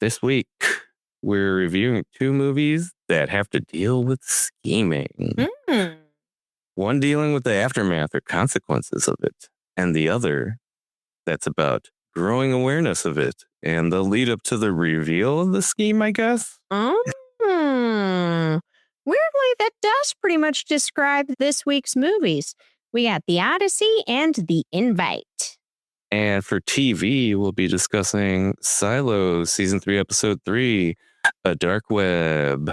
This week, we're reviewing two movies that have to deal with scheming. One dealing with the aftermath or consequences of it, and the other that's about growing awareness of it and the lead up to the reveal of the scheme, I guess. Weirdly, that does pretty much describe this week's movies. We got The Odyssey and The Invite. And for TV, we'll be discussing Silo, Season 3, Episode 3, A Dark Web.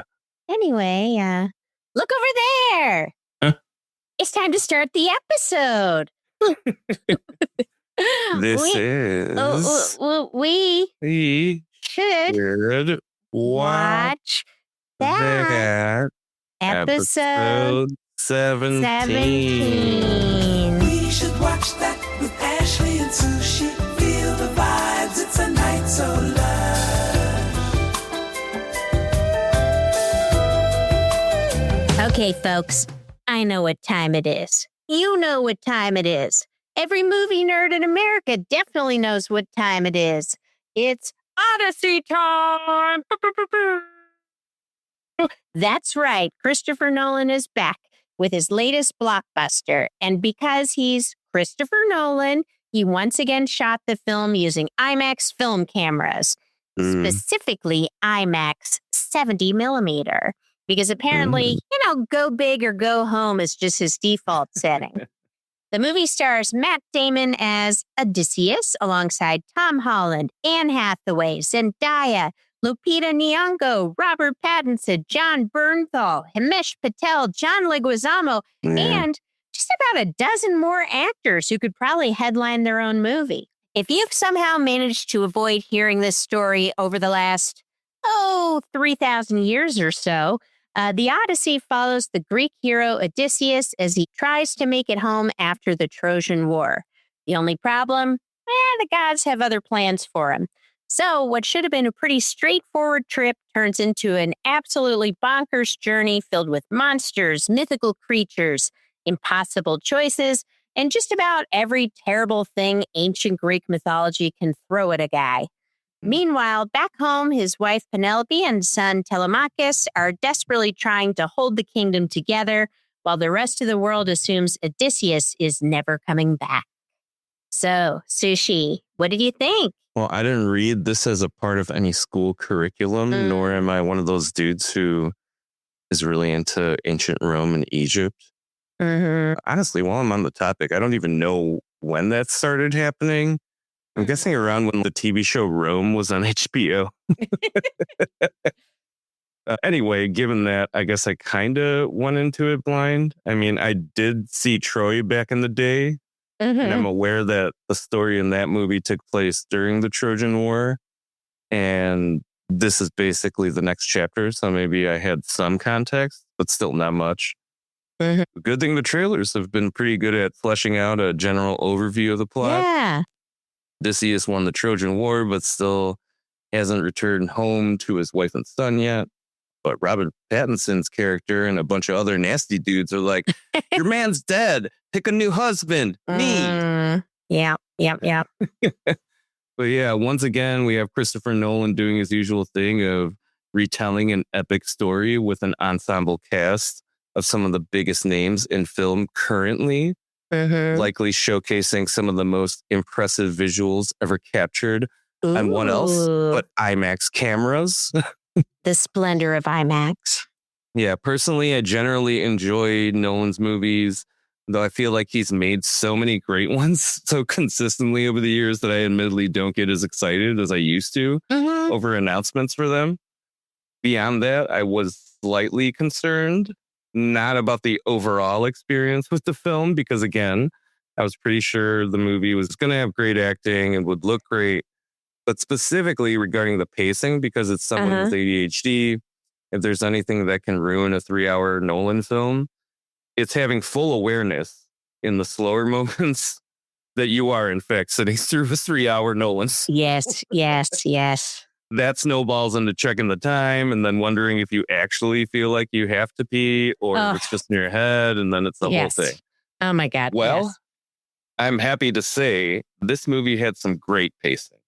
Anyway, look over there. Huh? It's time to start the episode. We should watch that episode 17. We should watch that with Ashley and Sushi. Feel the vibes, it's a night so lush. Okay, folks, I know what time it is. You know what time it is. Every movie nerd in America definitely knows what time it is. It's Odyssey time! That's right, Christopher Nolan is back with his latest blockbuster. And because he's Christopher Nolan, he once again shot the film using IMAX film cameras, specifically IMAX 70 millimeter. Because apparently, go big or go home is just his default setting. The movie stars Matt Damon as Odysseus alongside Tom Holland, Anne Hathaway, Zendaya, Lupita Nyong'o, Robert Pattinson, John Bernthal, Himesh Patel, John Leguizamo, and just about a dozen more actors who could probably headline their own movie. If you've somehow managed to avoid hearing this story over the last, 3,000 years or so, the Odyssey follows the Greek hero Odysseus as he tries to make it home after the Trojan War. The only problem? The gods have other plans for him. So what should have been a pretty straightforward trip turns into an absolutely bonkers journey filled with monsters, mythical creatures, impossible choices, and just about every terrible thing ancient Greek mythology can throw at a guy. Meanwhile, back home, his wife Penelope and son Telemachus are desperately trying to hold the kingdom together while the rest of the world assumes Odysseus is never coming back. So, Sushi, what did you think? Well, I didn't read this as a part of any school curriculum, nor am I one of those dudes who is really into ancient Rome and Egypt. Honestly, while I'm on the topic, I don't even know when that started happening. I'm guessing around when the TV show Rome was on HBO. Anyway, given that, I guess I kind of went into it blind. I mean, I did see Troy back in the day, and I'm aware that the story in that movie took place during the Trojan War, and this is basically the next chapter, so maybe I had some context, but still not much. Good thing the trailers have been pretty good at fleshing out a general overview of the plot. Yeah. Odysseus won the Trojan War, but still hasn't returned home to his wife and son yet. But Robert Pattinson's character and a bunch of other nasty dudes are like, your man's dead. Pick a new husband. Me. Yeah. But yeah, once again, we have Christopher Nolan doing his usual thing of retelling an epic story with an ensemble cast of some of the biggest names in film currently. Likely showcasing some of the most impressive visuals ever captured on what else but IMAX cameras. The splendor of IMAX. Yeah, personally, I generally enjoy Nolan's movies, though I feel like he's made so many great ones so consistently over the years that I admittedly don't get as excited as I used to over announcements for them. Beyond that, I was slightly concerned. Not about the overall experience with the film, because again, I was pretty sure the movie was going to have great acting and would look great, but specifically regarding the pacing, because it's someone with ADHD, if there's anything that can ruin a 3-hour Nolan film, it's having full awareness in the slower moments that you are, in fact, sitting through a 3-hour Nolan. Yes. That snowballs into checking the time and then wondering if you actually feel like you have to pee or if it's just in your head, and then it's the whole thing. Oh my God. Well, I'm happy to say this movie had some great pacing.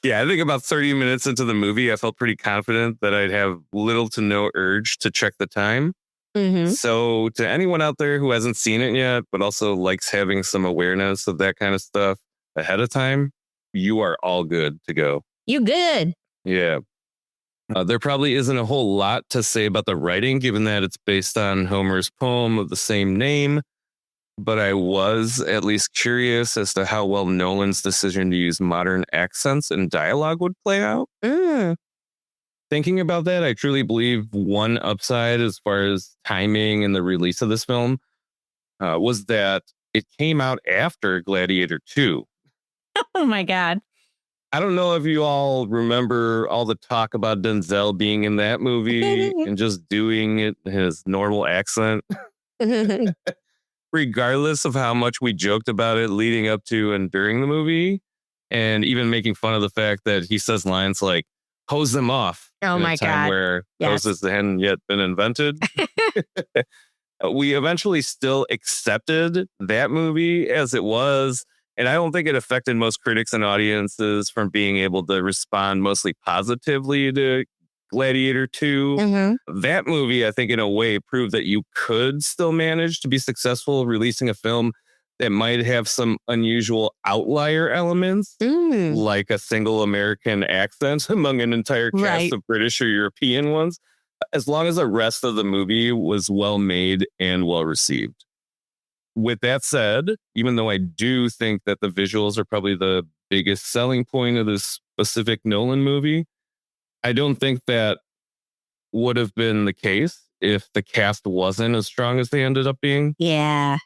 Yeah, I think about 30 minutes into the movie, I felt pretty confident that I'd have little to no urge to check the time. Mm-hmm. So, to anyone out there who hasn't seen it yet, but also likes having some awareness of that kind of stuff ahead of time, you are all good to go. You good. Yeah. There probably isn't a whole lot to say about the writing, given that it's based on Homer's poem of the same name. But I was at least curious as to how well Nolan's decision to use modern accents and dialogue would play out. Mm. Thinking about that, I truly believe one upside as far as timing and the release of this film was that it came out after Gladiator 2. Oh my God. I don't know if you all remember all the talk about Denzel being in that movie and just doing it in his normal accent. Regardless of how much we joked about it leading up to and during the movie, and even making fun of the fact that he says lines like hose them off Oh in my a time God. where Yes. hoses hadn't yet been invented. We eventually still accepted that movie as it was, and I don't think it affected most critics and audiences from being able to respond mostly positively to Gladiator 2. Mm-hmm. That movie, I think, in a way, proved that you could still manage to be successful releasing a film that might have some unusual outlier elements, like a single American accent among an entire cast Right. of British or European ones, as long as the rest of the movie was well made and well received. With that said, even though I do think that the visuals are probably the biggest selling point of this specific Nolan movie, I don't think that would have been the case if the cast wasn't as strong as they ended up being. Yeah.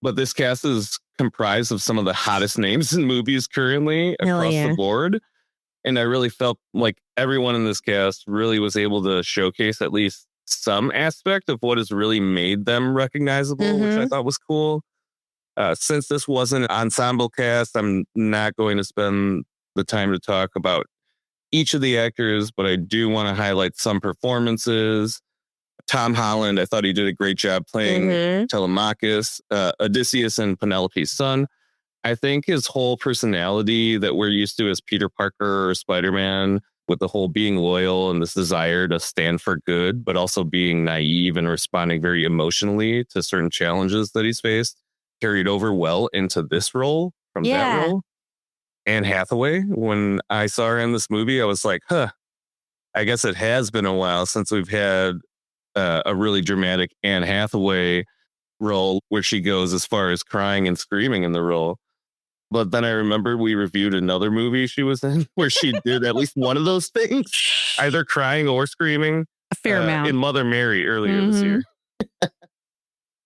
But this cast is comprised of some of the hottest names in movies currently Hell across yeah. the board. And I really felt like everyone in this cast really was able to showcase at least some aspect of what has really made them recognizable, which I thought was cool. Since this wasn't an ensemble cast, I'm not going to spend the time to talk about each of the actors, but I do want to highlight some performances. Tom Holland, I thought he did a great job playing Telemachus, Odysseus and Penelope's son. I think his whole personality that we're used to as Peter Parker or Spider-Man, with the whole being loyal and this desire to stand for good, but also being naive and responding very emotionally to certain challenges that he's faced, carried over well into this role from that role. Anne Hathaway, when I saw her in this movie, I was like, I guess it has been a while since we've had a really dramatic Anne Hathaway role where she goes as far as crying and screaming in the role. But then I remember we reviewed another movie she was in where she did at least one of those things, either crying or screaming. A fair amount. In Mother Mary earlier this year.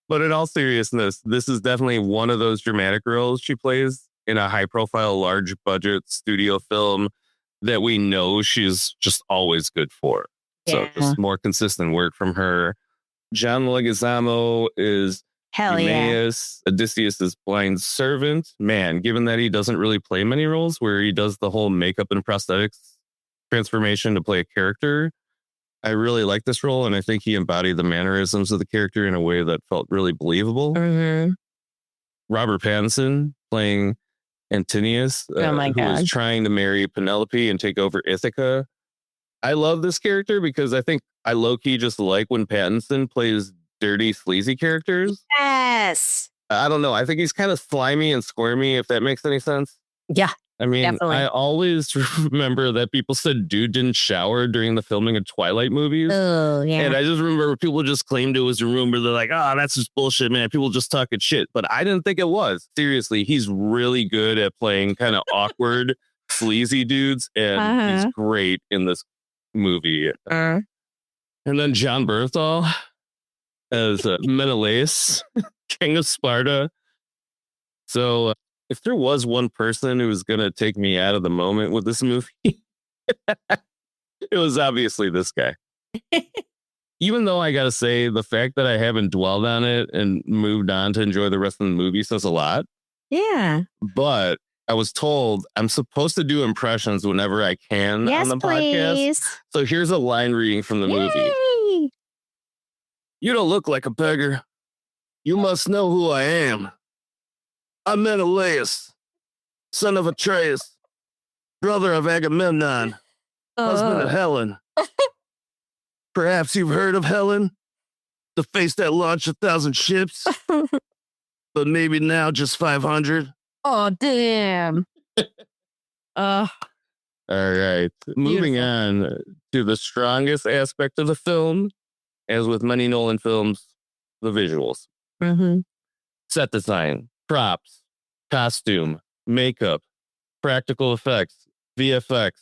But in all seriousness, this is definitely one of those dramatic roles she plays in a high profile, large budget studio film that we know she's just always good for. So just more consistent work from her. John Leguizamo is Eumaeus, Odysseus' blind servant. Man, given that he doesn't really play many roles where he does the whole makeup and prosthetics transformation to play a character, I really like this role, and I think he embodied the mannerisms of the character in a way that felt really believable. Robert Pattinson playing Antonius, who is trying to marry Penelope and take over Ithaca. I love this character because I think I low-key just like when Pattinson plays dirty, sleazy characters. Yes. I don't know. I think he's kind of slimy and squirmy, if that makes any sense. Yeah. I mean, definitely. I always remember that people said dude didn't shower during the filming of Twilight movies. Oh, yeah. And I just remember people just claimed it was a rumor. They're like, oh, that's just bullshit, man. People just talking shit. But I didn't think it was. Seriously, he's really good at playing kind of awkward, sleazy dudes. And he's great in this movie. And then John Bernthal as Menelaus, King of Sparta. So if there was one person who was going to take me out of the moment with this movie, it was obviously this guy. Even though I got to say, the fact that I haven't dwelled on it and moved on to enjoy the rest of the movie says a lot. Yeah. But I was told I'm supposed to do impressions whenever I can on the podcast. So here's a line reading from the movie. You don't look like a beggar. You must know who I am. I'm Menelaus, son of Atreus, brother of Agamemnon, husband of Helen. Perhaps you've heard of Helen, the face that launched 1,000 ships, but maybe now just 500. Oh, damn. All right. Moving on to the strongest aspect of the film, as with many Nolan films, the visuals. Mm-hmm. Set design, props, costume, makeup, practical effects, VFX.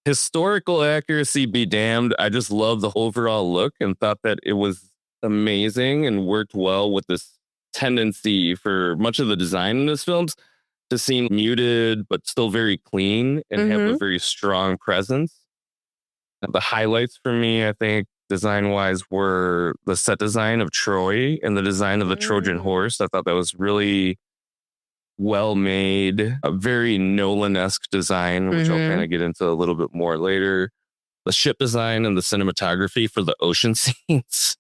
Historical accuracy be damned. I just love the overall look and thought that it was amazing and worked well with this tendency for much of the design in this films to seem muted, but still very clean and have a very strong presence. The highlights for me, I think, design-wise, were the set design of Troy and the design of the Trojan horse. I thought that was really well made, a very Nolan-esque design, which I'll kind of get into a little bit more later. The ship design and the cinematography for the ocean scenes.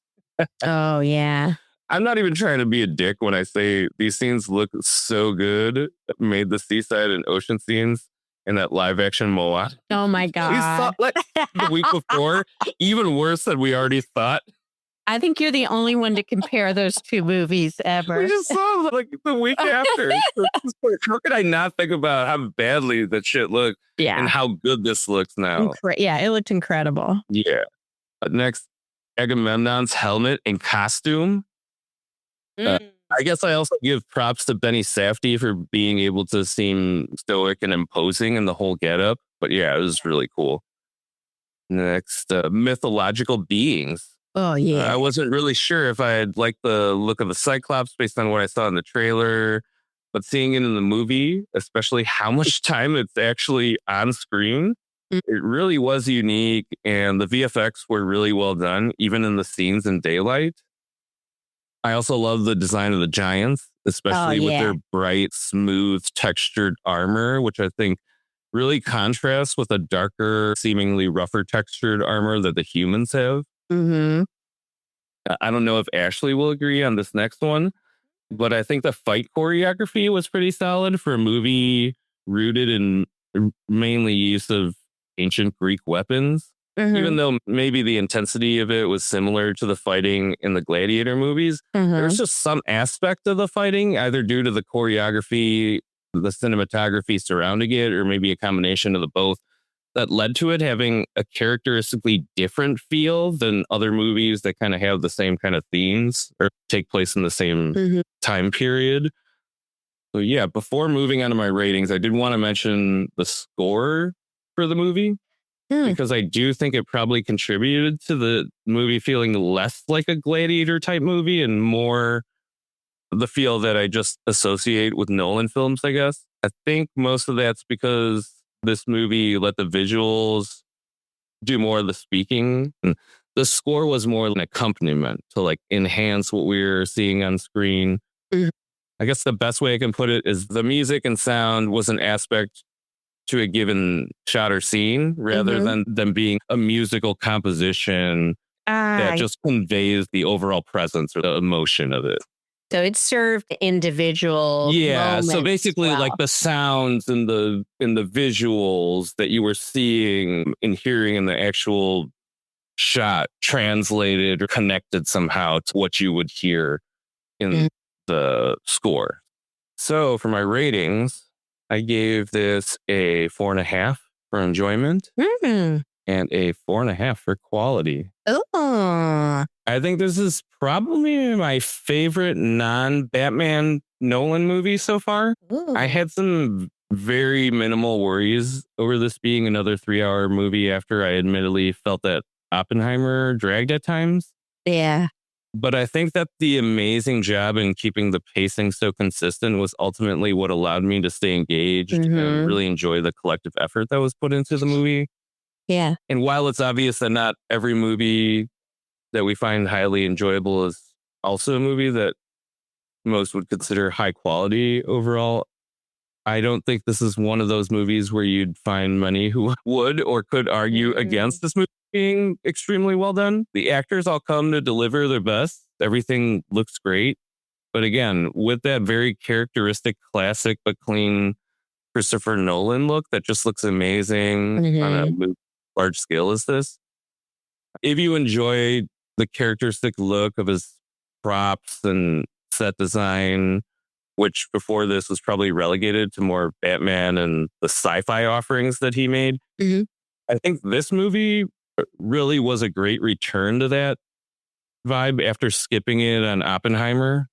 Oh, yeah. I'm not even trying to be a dick when I say these scenes look so good. Made the seaside and ocean scenes in that live action Moana. Oh my God. We saw like the week before, even worse than we already thought. I think you're the only one to compare those two movies ever. We just saw like the week after. How could I not think about how badly that shit looked and how good this looks now? Yeah, it looked incredible. Yeah. Next, Agamemnon's helmet and costume. I guess I also give props to Benny Safdie for being able to seem stoic and imposing in the whole getup. But yeah, it was really cool. Next, mythological beings. Oh, yeah. I wasn't really sure if I'd like the look of the Cyclops based on what I saw in the trailer, but seeing it in the movie, especially how much time it's actually on screen, it really was unique. And the VFX were really well done, even in the scenes in daylight. I also love the design of the giants, especially with their bright, smooth, textured armor, which I think really contrasts with a darker, seemingly rougher textured armor that the humans have. Mm-hmm. I don't know if Ashley will agree on this next one, but I think the fight choreography was pretty solid for a movie rooted in mainly use of ancient Greek weapons. Even though maybe the intensity of it was similar to the fighting in the Gladiator movies, there's just some aspect of the fighting, either due to the choreography, the cinematography surrounding it, or maybe a combination of the both, that led to it having a characteristically different feel than other movies that kind of have the same kind of themes or take place in the same time period. So yeah, before moving on to my ratings, I did want to mention the score for the movie. Because I do think it probably contributed to the movie feeling less like a Gladiator type movie and more the feel that I just associate with Nolan films, I guess. I think most of that's because this movie let the visuals do more of the speaking. And the score was more an accompaniment to like enhance what we were seeing on screen. I guess the best way I can put it is the music and sound was an aspect to a given shot or scene rather than them being a musical composition that just conveys the overall presence or the emotion of it. So it served individual moments. So basically like the sounds and the visuals that you were seeing and hearing in the actual shot translated or connected somehow to what you would hear in the score. So for my ratings, I gave this a 4.5 for enjoyment and a 4.5 for quality. Oh, I think this is probably my favorite non-Batman Nolan movie so far. I had some very minimal worries over this being another 3-hour movie after I admittedly felt that Oppenheimer dragged at times. Yeah. But I think that the amazing job in keeping the pacing so consistent was ultimately what allowed me to stay engaged and really enjoy the collective effort that was put into the movie. Yeah. And while it's obvious that not every movie that we find highly enjoyable is also a movie that most would consider high quality overall, I don't think this is one of those movies where you'd find many who would or could argue against this movie being extremely well done. The actors all come to deliver their best. Everything looks great. But again, with that very characteristic, classic, but clean Christopher Nolan look that just looks amazing on a large scale as this. If you enjoy the characteristic look of his props and set design, which before this was probably relegated to more Batman and the sci-fi offerings that he made, I think this movie really was a great return to that vibe after skipping it on Oppenheimer,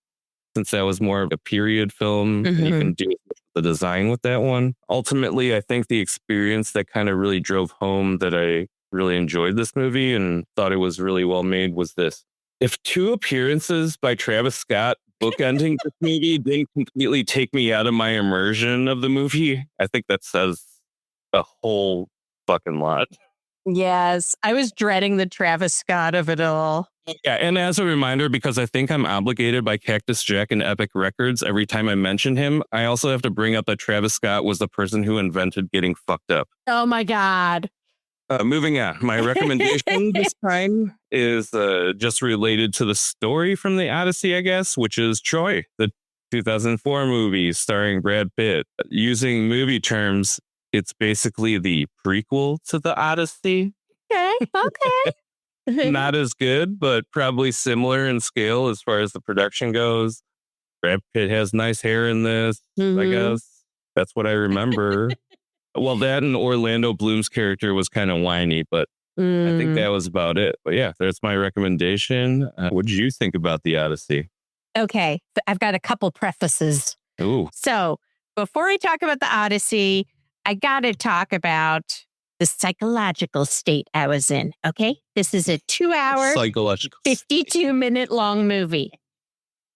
since that was more of a period film. You can do the design with that one. Ultimately, I think the experience that kind of really drove home that I really enjoyed this movie and thought it was really well made was this. If two appearances by Travis Scott bookending this movie didn't completely take me out of my immersion of the movie, I think that says a whole fucking lot. Yes, I was dreading the Travis Scott of it all. Yeah, and as a reminder, because I think I'm obligated by Cactus Jack and Epic Records every time I mention him, I also have to bring up that Travis Scott was the person who invented getting fucked up. Oh my God. Moving on, my recommendation this time is just related to the story from the Odyssey, I guess, which is Troy, the 2004 movie starring Brad Pitt. Using movie terms, it's basically the prequel to the Odyssey. Okay. Not as good, but probably similar in scale as far as the production goes. Brad Pitt has nice hair in this, I guess. That's what I remember. Well, that and Orlando Bloom's character was kind of whiny, but I think that was about it. But yeah, that's my recommendation. What did you think about the Odyssey? Okay, I've got a couple prefaces. Ooh. So before I talk about the Odyssey, I got to talk about the psychological state I was in. Okay, this is a 2-hour, 52-minute long movie.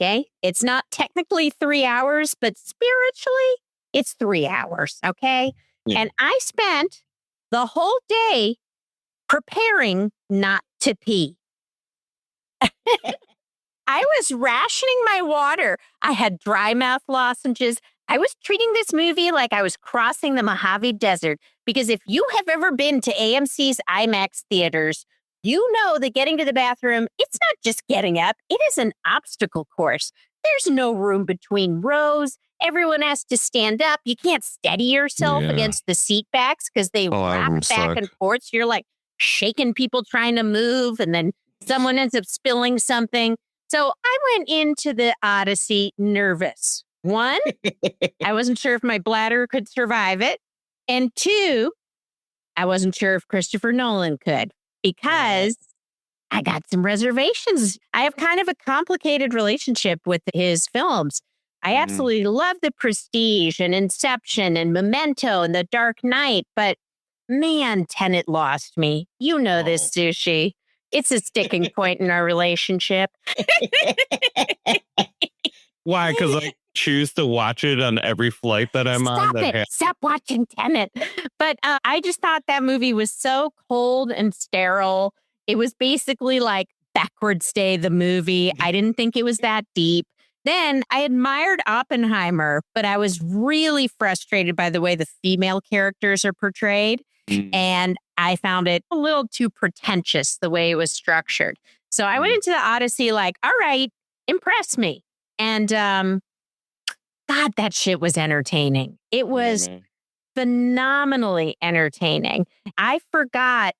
Okay, it's not technically 3 hours, but spiritually, it's 3 hours. Okay. Yeah. And I spent the whole day preparing not to pee. I was rationing my water. I had dry mouth lozenges. I was treating this movie like I was crossing the Mojave Desert, because if you have ever been to AMC's IMAX theaters, you know that getting to the bathroom, it's not just getting up. It is an obstacle course. There's no room between rows. Everyone has to stand up. You can't steady yourself against the seat backs because they rock back and forth. So you're like shaking people trying to move, and then someone ends up spilling something. So I went into the Odyssey nervous. One, I wasn't sure if my bladder could survive it. And two, I wasn't sure if Christopher Nolan could, because I got some reservations. I have kind of a complicated relationship with his films. I absolutely love The Prestige and Inception and Memento and The Dark Knight, but man, Tenet lost me. You know this, Sushi. It's a sticking point in our relationship. Why? Because I choose to watch it on every flight that I'm on. Stop watching Tenet. But I just thought that movie was so cold and sterile. It was basically like Backwards Day, the movie. I didn't think it was that deep. Then I admired Oppenheimer, but I was really frustrated by the way the female characters are portrayed. And I found it a little too pretentious the way it was structured. So I went into the Odyssey like, all right, impress me. And God, that shit was entertaining. It was phenomenally entertaining. I forgot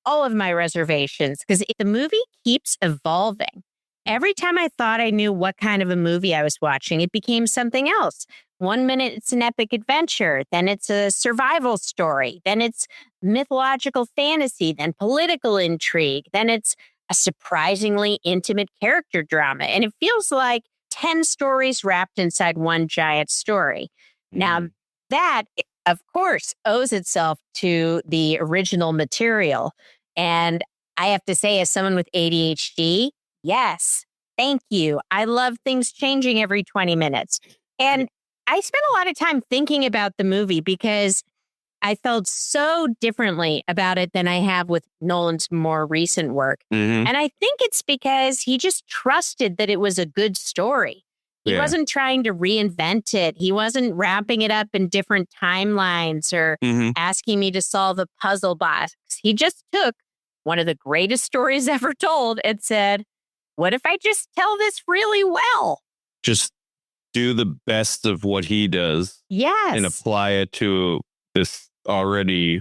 all of my reservations because the movie keeps evolving. Every time I thought I knew what kind of a movie I was watching, it became something else. 1 minute, it's an epic adventure. Then it's a survival story. Then it's mythological fantasy. Then political intrigue. Then it's a surprisingly intimate character drama. And it feels like 10 stories wrapped inside one giant story. Now, that, of course, owes itself to the original material. And I have to say, as someone with ADHD, yes, thank you. I love things changing every 20 minutes. And I spent a lot of time thinking about the movie because I felt so differently about it than I have with Nolan's more recent work. And I think it's because he just trusted that it was a good story. He wasn't trying to reinvent it. He wasn't wrapping it up in different timelines or asking me to solve a puzzle box. He just took one of the greatest stories ever told and said, what if I just tell this really well? Just do the best of what he does Yes. and apply it to this already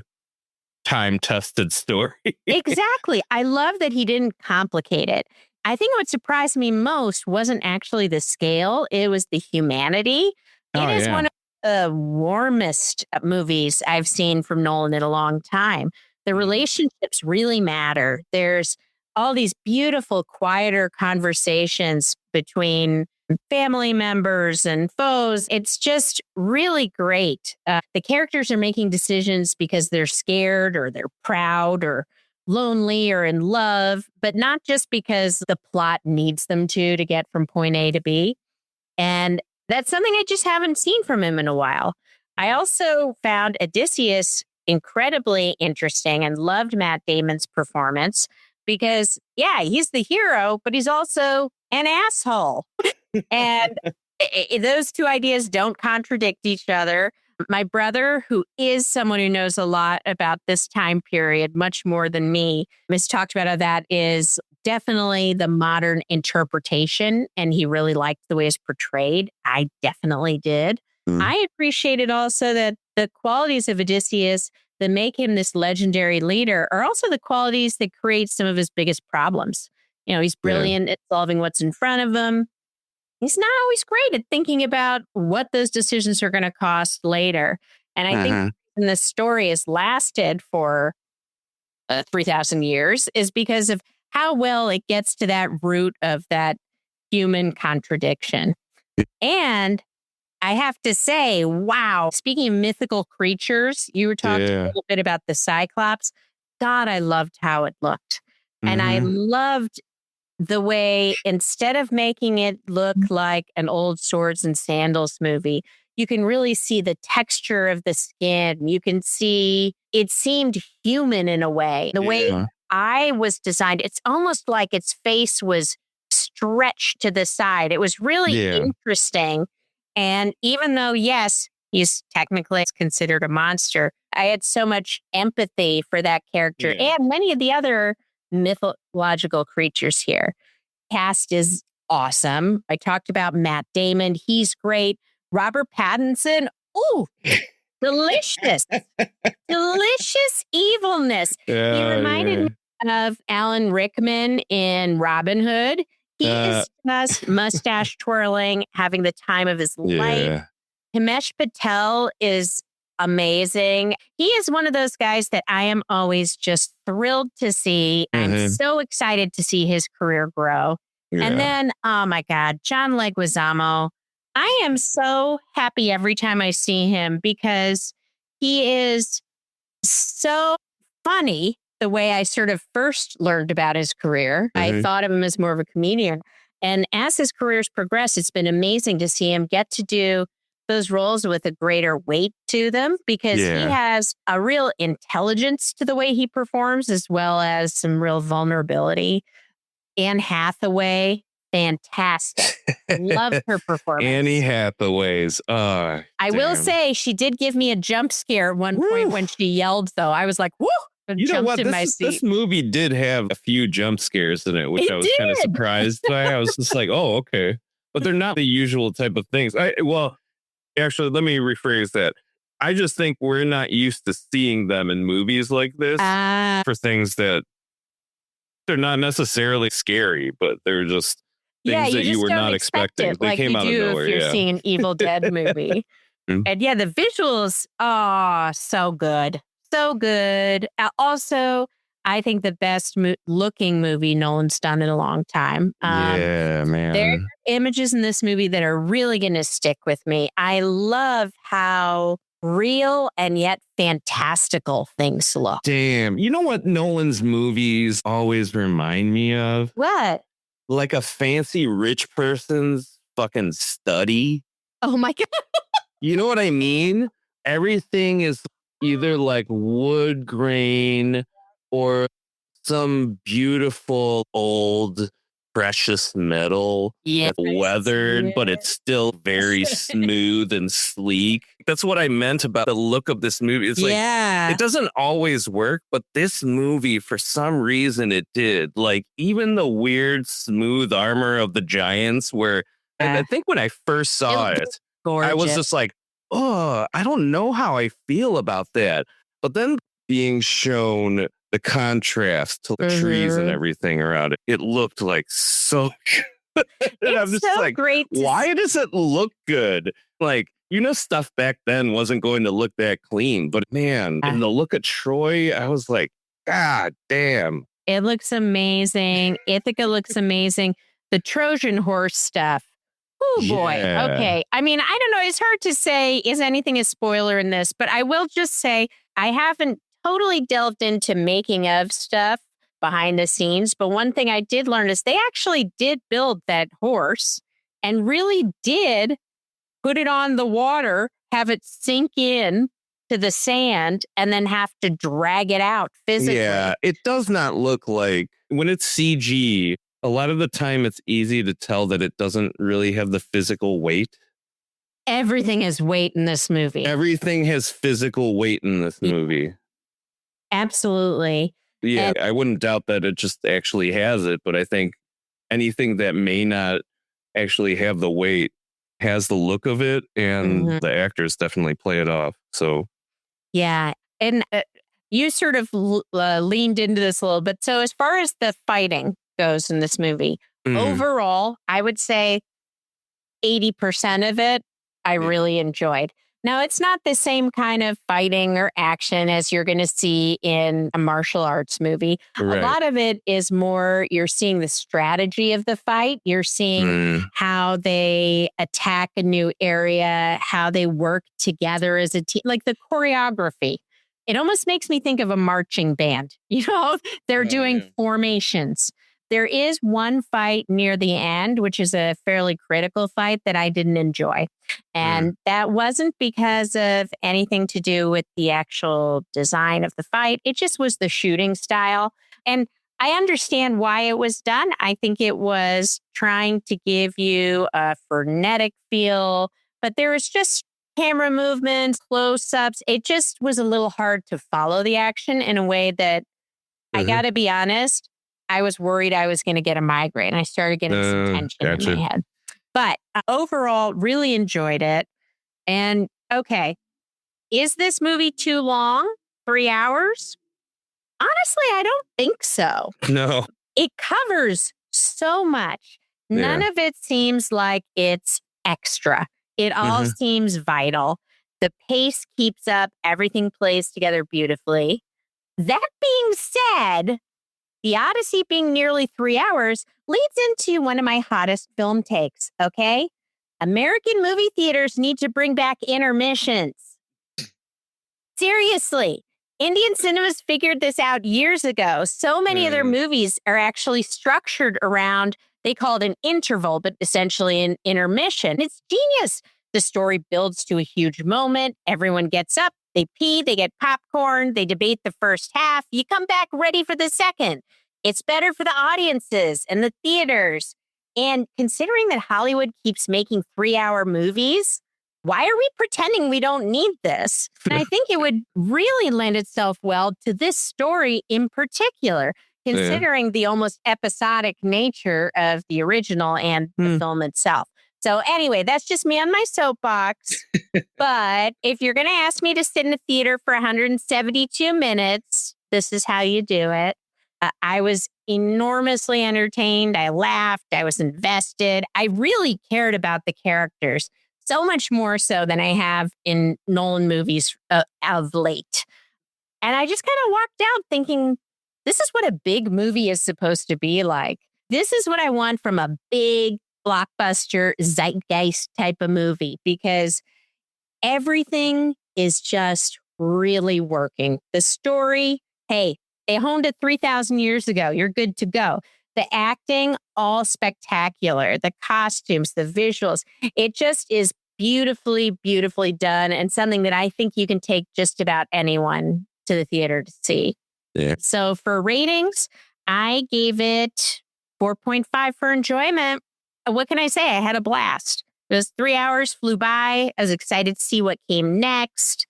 time-tested story. Exactly. I love that he didn't complicate it. I think what surprised me most wasn't actually the scale, it was the humanity. It is one of the warmest movies I've seen from Nolan in a long time. The relationships really matter. There's all these beautiful, quieter conversations between family members and foes. It's just really great. The characters are making decisions because they're scared or they're proud or lonely or in love, but not just because the plot needs them to get from point A to B. And that's something I just haven't seen from him in a while. I also found Odysseus incredibly interesting and loved Matt Damon's performance because, yeah, he's the hero, but he's also an asshole. And those two ideas don't contradict each other. My brother, who is someone who knows a lot about this time period, much more than me, has talked about how that is definitely the modern interpretation. And he really liked the way it's portrayed. I definitely did. I appreciated also that the qualities of Odysseus that make him this legendary leader are also the qualities that create some of his biggest problems. You know, he's brilliant at solving what's in front of him. He's not always great at thinking about what those decisions are going to cost later. And I think this story has lasted for 3,000 years is because of how well it gets to that root of that human contradiction. And I have to say, wow, speaking of mythical creatures, you were talking a little bit about the Cyclops. God, I loved how it looked. And I loved the way, instead of making it look like an old swords and sandals movie, you can really see the texture of the skin. You can see it seemed human in a way. The way I was designed, it's almost like its face was stretched to the side. It was really interesting. And even though, yes, he's technically considered a monster, I had so much empathy for that character and many of the other mythological creatures here. Cast is awesome. I talked about Matt Damon. He's great. Robert Pattinson. Ooh, delicious. Delicious evilness. He reminded me of Alan Rickman in Robin Hood. He is just mustache twirling, having the time of his life. Himesh Patel is amazing. He is one of those guys that I am always just thrilled to see. I'm so excited to see his career grow. And then, oh my God, John Leguizamo. I am so happy every time I see him because he is so funny. The way I sort of first learned about his career, I thought of him as more of a comedian. And as his career's progressed, it's been amazing to see him get to do those roles with a greater weight to them because he has a real intelligence to the way he performs as well as some real vulnerability. Anne Hathaway, fantastic. Loved her performance. Annie Hathaway's. I will say she did give me a jump scare at one point when she yelled, though. I was like, whoo! You know what? This movie did have a few jump scares in it, which I was kind of surprised by. I was just like, oh, okay. But they're not the usual type of things. Actually, let me rephrase that. I just think we're not used to seeing them in movies like this for things that they're not necessarily scary, but they're just things that you were not expecting. They came out of nowhere. If you're seeing an Evil Dead movie. And the visuals, so good. So good. Also, I think the best looking movie Nolan's done in a long time. Man. There are images in this movie that are really going to stick with me. I love how real and yet fantastical things look. Damn. You know what Nolan's movies always remind me of? What? Like a fancy rich person's fucking study. Oh my God. You know what I mean? Everything is either like wood grain or some beautiful old precious metal that's weathered, but it's still very smooth and sleek. That's what I meant about the look of this movie. It's like, it doesn't always work, but this movie, for some reason, it did. Like even the weird smooth armor of the giants where And I think when I first saw it, gorgeous. I was just like, oh, I don't know how I feel about that. But then being shown the contrast to the trees and everything around it, it looked like so good. And I'm It's just so like, great. why does it look good? Like, stuff back then wasn't going to look that clean. But man, in the look of Troy, I was like, God damn. It looks amazing. Ithaca looks amazing. The Trojan horse stuff. Oh, boy. Yeah. Okay. I mean, I don't know. It's hard to say, is anything a spoiler in this? But I will just say I haven't totally delved into making of stuff behind the scenes. But one thing I did learn is they actually did build that horse and really did put it on the water, have it sink in to the sand, and then have to drag it out physically. Yeah, it does not look like, when it's CG, a lot of the time it's easy to tell that it doesn't really have the physical weight. Everything has weight in this movie. Everything has physical weight in this movie. Absolutely. Yeah, I wouldn't doubt that it just actually has it, but I think anything that may not actually have the weight has the look of it, and the actors definitely play it off. So, yeah. And you sort of leaned into this a little bit. So as far as the fighting goes in this movie, overall, I would say 80% of it I really enjoyed. Now, it's not the same kind of fighting or action as you're going to see in a martial arts movie. Right. A lot of it is more, you're seeing the strategy of the fight. You're seeing how they attack a new area, how they work together as a team, like the choreography. It almost makes me think of a marching band. They're doing formations. There is one fight near the end, which is a fairly critical fight that I didn't enjoy. And that wasn't because of anything to do with the actual design of the fight. It just was the shooting style. And I understand why it was done. I think it was trying to give you a frenetic feel, but there was just camera movements, close-ups. It just was a little hard to follow the action in a way that, I got to be honest, I was worried I was going to get a migraine. I started getting some tension in my head. But overall, really enjoyed it. And okay, is this movie too long? 3 hours? Honestly, I don't think so. No. It covers so much. None of it seems like it's extra. It all seems vital. The pace keeps up. Everything plays together beautifully. That being said, the Odyssey being nearly 3 hours leads into one of my hottest film takes, okay? American movie theaters need to bring back intermissions. Seriously, Indian cinemas figured this out years ago. So many of their movies are actually structured around, they call it an interval, but essentially an intermission. It's genius. The story builds to a huge moment. Everyone gets up. They pee, they get popcorn, they debate the first half. You come back ready for the second. It's better for the audiences and the theaters. And considering that Hollywood keeps making 3-hour movies, why are we pretending we don't need this? And I think it would really lend itself well to this story in particular, considering the almost episodic nature of the original and the film itself. So anyway, that's just me on my soapbox. But if you're going to ask me to sit in a theater for 172 minutes, this is how you do it. I was enormously entertained. I laughed. I was invested. I really cared about the characters, so much more so than I have in Nolan movies of late. And I just kind of walked out thinking, this is what a big movie is supposed to be like. This is what I want from a big blockbuster zeitgeist type of movie, because everything is just really working. The story, hey, they honed it 3,000 years ago. You're good to go. The acting, all spectacular. The costumes, the visuals, it just is beautifully, beautifully done, and something that I think you can take just about anyone to the theater to see. Yeah. So for ratings, I gave it 4.5 for enjoyment. What can I say? I had a blast. It was 3 hours, flew by. I was excited to see what came next.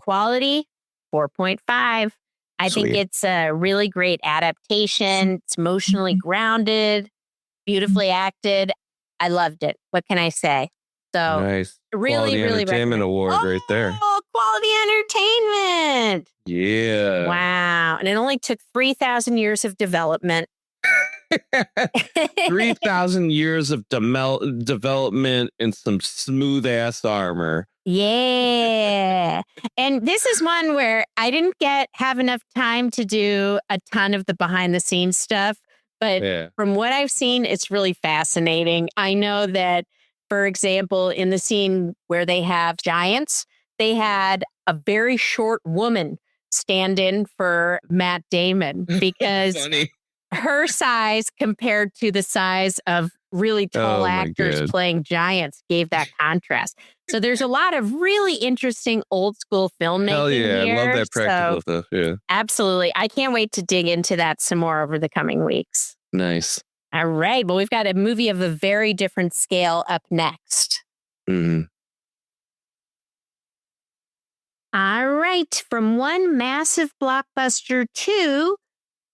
Quality, 4.5. I think it's a really great adaptation. It's emotionally grounded, beautifully acted. I loved it. What can I say? So Nice. really, Quality really Entertainment recommend. Award right there. Oh, quality entertainment. Yeah. Wow. And it only took 3,000 years of development. 3,000 years of development and some smooth ass armor. Yeah. And this is one where I didn't have enough time to do a ton of the behind the scenes stuff, but Yeah. from what I've seen, it's really fascinating. I know that, for example, in the scene where they have giants, they had a very short woman stand in for Matt Damon because Funny. her size compared to the size of really tall Oh, my actors God. playing giants gave that contrast. So there's a lot of really interesting old school filmmaking Hell yeah. here. I love that practical stuff. Yeah. Absolutely. I can't wait to dig into that some more over the coming weeks. Nice. All right. Well, we've got a movie of a very different scale up next. Mm-hmm. All right. From one massive blockbuster to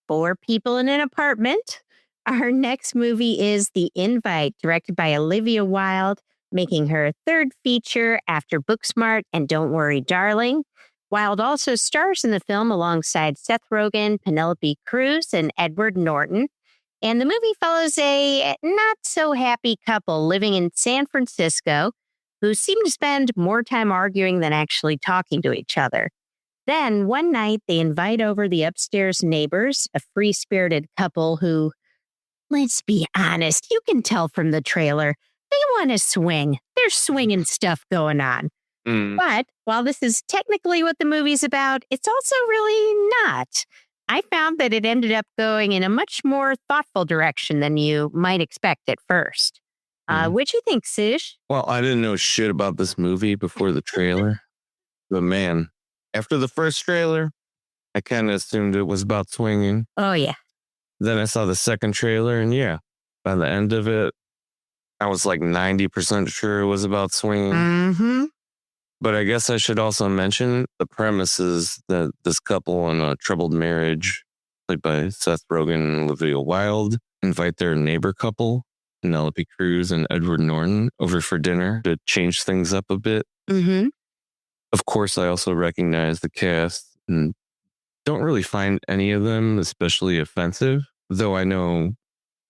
4 people in an apartment. Our next movie is The Invite, directed by Olivia Wilde, making her 3rd feature after Booksmart and Don't Worry, Darling. Wilde also stars in the film alongside Seth Rogen, Penelope Cruz, and Edward Norton. And the movie follows a not so happy couple living in San Francisco who seem to spend more time arguing than actually talking to each other. Then one night they invite over the upstairs neighbors, a free-spirited couple who, let's be honest, you can tell from the trailer, they want to swing. There's swinging stuff going on. But while this is technically what the movie's about, it's also really not. I found that it ended up going in a much more thoughtful direction than you might expect at first. What'd you think, Sish? Well, I didn't know shit about this movie before the trailer. But man, after the first trailer, I kind of assumed it was about swinging. Oh, yeah. Then I saw the second trailer, and yeah, by the end of it, I was like 90% sure it was about swinging. Mm-hmm. But I guess I should also mention the premise is that this couple in a troubled marriage, played by Seth Rogen and Olivia Wilde, invite their neighbor couple, Penelope Cruz and Edward Norton, over for dinner to change things up a bit. Mm-hmm. Of course, I also recognize the cast and don't really find any of them especially offensive, though I know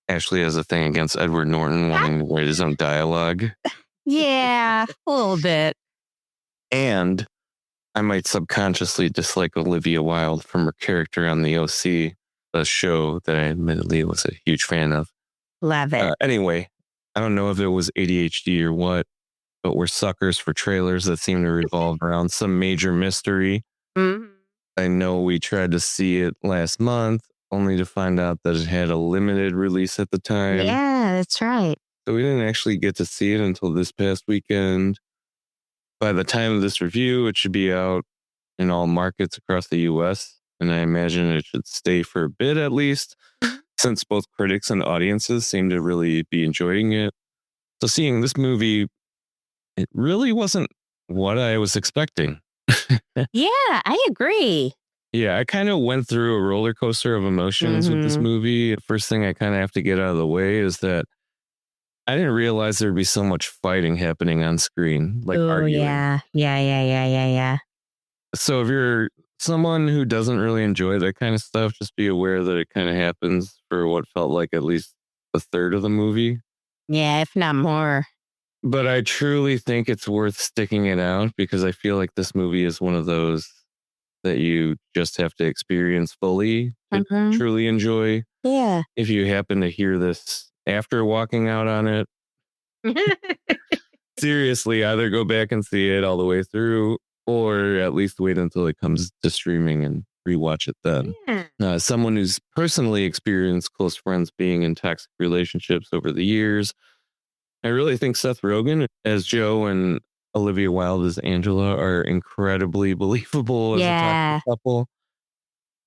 Ashley has a thing against Edward Norton wanting to write his own dialogue. Yeah, a little bit. And I might subconsciously dislike Olivia Wilde from her character on the OC, a show that I admittedly was a huge fan of. Love it. Anyway, I don't know if it was ADHD or what, but we're suckers for trailers that seem to revolve around some major mystery. Mm-hmm. I know we tried to see it last month, only to find out that it had a limited release at the time. Yeah, that's right. So we didn't actually get to see it until this past weekend. By the time of this review, it should be out in all markets across the US. And I imagine it should stay for a bit at least, since both critics and audiences seem to really be enjoying it. So seeing this movie, it really wasn't what I was expecting. Yeah, I agree. Yeah, I kind of went through a roller coaster of emotions with this movie. The first thing I kind of have to get out of the way is that I didn't realize there'd be so much fighting happening on screen, like arguing. Yeah. So if you're someone who doesn't really enjoy that kind of stuff, just be aware that it kind of happens for what felt like at least a third of the movie. Yeah, if not more. But I truly think it's worth sticking it out because I feel like this movie is one of those that you just have to experience fully to truly enjoy. Yeah. If you happen to hear this after walking out on it, seriously, either go back and see it all the way through or at least wait until it comes to streaming and rewatch it then. Yeah. Someone who's personally experienced close friends being in toxic relationships over the years, I really think Seth Rogen as Joe and Olivia Wilde as Angela are incredibly believable as a toxic couple.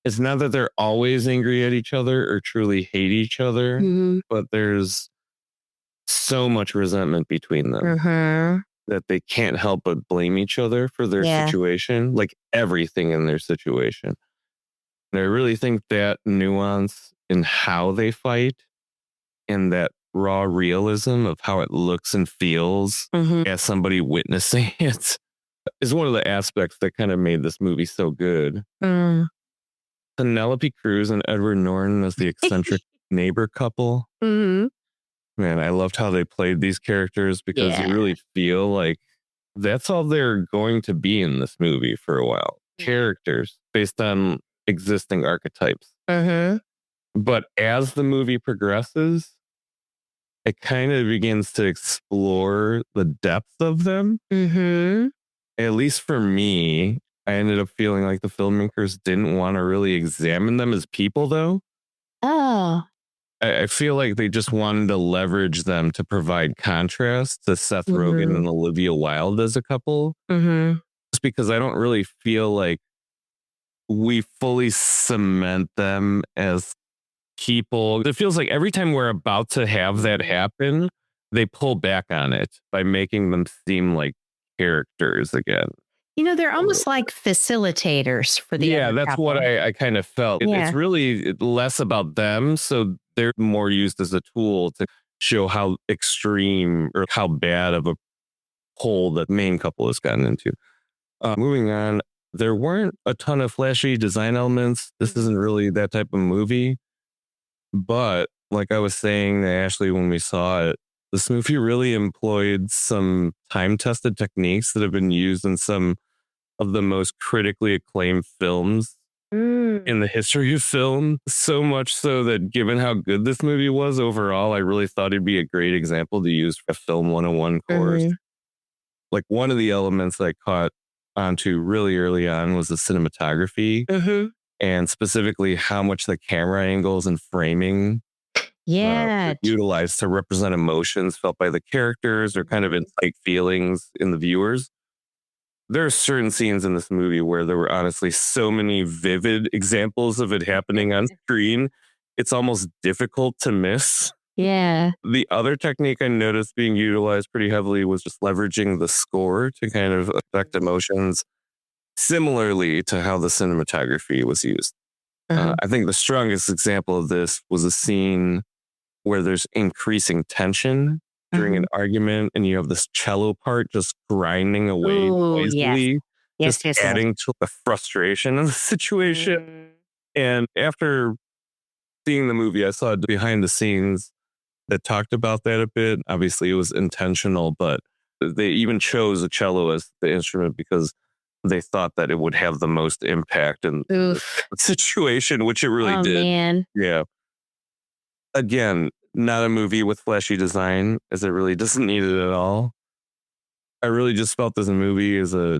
It's not that they're always angry at each other or truly hate each other, but there's so much resentment between them that they can't help but blame each other for their situation, like everything in their situation. And I really think that nuance in how they fight and that raw realism of how it looks and feels as somebody witnessing it is one of the aspects that kind of made this movie so good. Penelope Cruz and Edward Norton as the eccentric neighbor couple. Man, I loved how they played these characters because you really feel like that's all they're going to be in this movie for a while. Characters based on existing archetypes. But as the movie progresses, it kind of begins to explore the depth of them. At least for me, I ended up feeling like the filmmakers didn't want to really examine them as people, though. I feel like they just wanted to leverage them to provide contrast to Seth Rogen and Olivia Wilde as a couple. Just because I don't really feel like we fully cement them as people. It feels like every time we're about to have that happen, they pull back on it by making them seem like characters again. You know, they're almost like facilitators for the other that's couple. what I kind of felt. It's really less about them. So they're more used as a tool to show how extreme or how bad of a hole the main couple has gotten into. Moving on, there weren't a ton of flashy design elements. This isn't really that type of movie. But like I was saying to Ashley when we saw it, this movie really employed some time-tested techniques that have been used in some of the most critically acclaimed films in the history of film. So much so that given how good this movie was overall, I really thought it'd be a great example to use for a Film 101 course. Like one of the elements I caught onto really early on was the cinematography and specifically how much the camera angles and framing utilized to represent emotions felt by the characters or kind of incite feelings in the viewers. There are certain scenes in this movie where there were honestly so many vivid examples of it happening on screen. It's almost difficult to miss. The other technique I noticed being utilized pretty heavily was just leveraging the score to kind of affect emotions similarly to how the cinematography was used. I think the strongest example of this was a scene where there's increasing tension during an argument and you have this cello part just grinding away noisily, just adding to the frustration of the situation. And after seeing the movie, I saw behind the scenes that talked about that a bit. Obviously, it was intentional, but they even chose a cello as the instrument because they thought that it would have the most impact in the situation, which it really did. Man. Yeah. Again, not a movie with flashy design, as it really doesn't need it at all. I really just felt this movie as a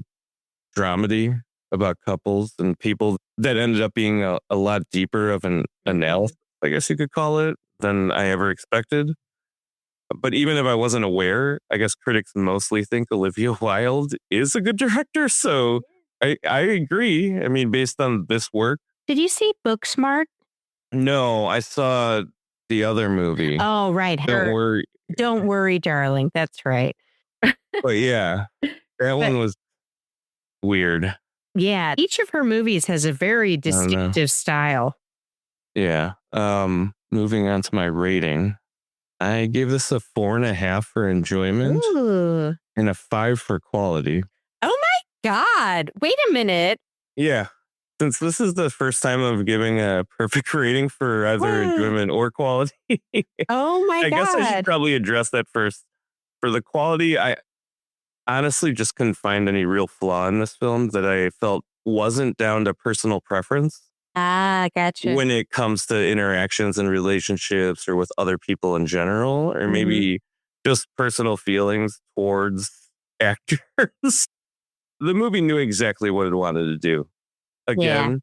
dramedy about couples and people that ended up being a lot deeper of an analysis, I guess you could call it, than I ever expected. But even if I wasn't aware, I guess critics mostly think Olivia Wilde is a good director. So I agree. I mean, based on this work. Did you see Booksmart? No, I saw the other movie. Oh, right. Don't worry, darling. That's right. But yeah, that one was weird. Yeah. Each of her movies has a very distinctive style. Yeah. Moving on to my rating. I gave this a 4.5 for enjoyment and a 5 for quality. Oh my God. Wait a minute. Yeah. Since this is the first time I'm giving a perfect rating for either enjoyment or quality. Oh my God. I guess I should probably address that first. For the quality, I honestly just couldn't find any real flaw in this film that I felt wasn't down to personal preference. Gotcha. When it comes to interactions and relationships or with other people in general, or maybe just personal feelings towards actors. The movie knew exactly what it wanted to do. Again,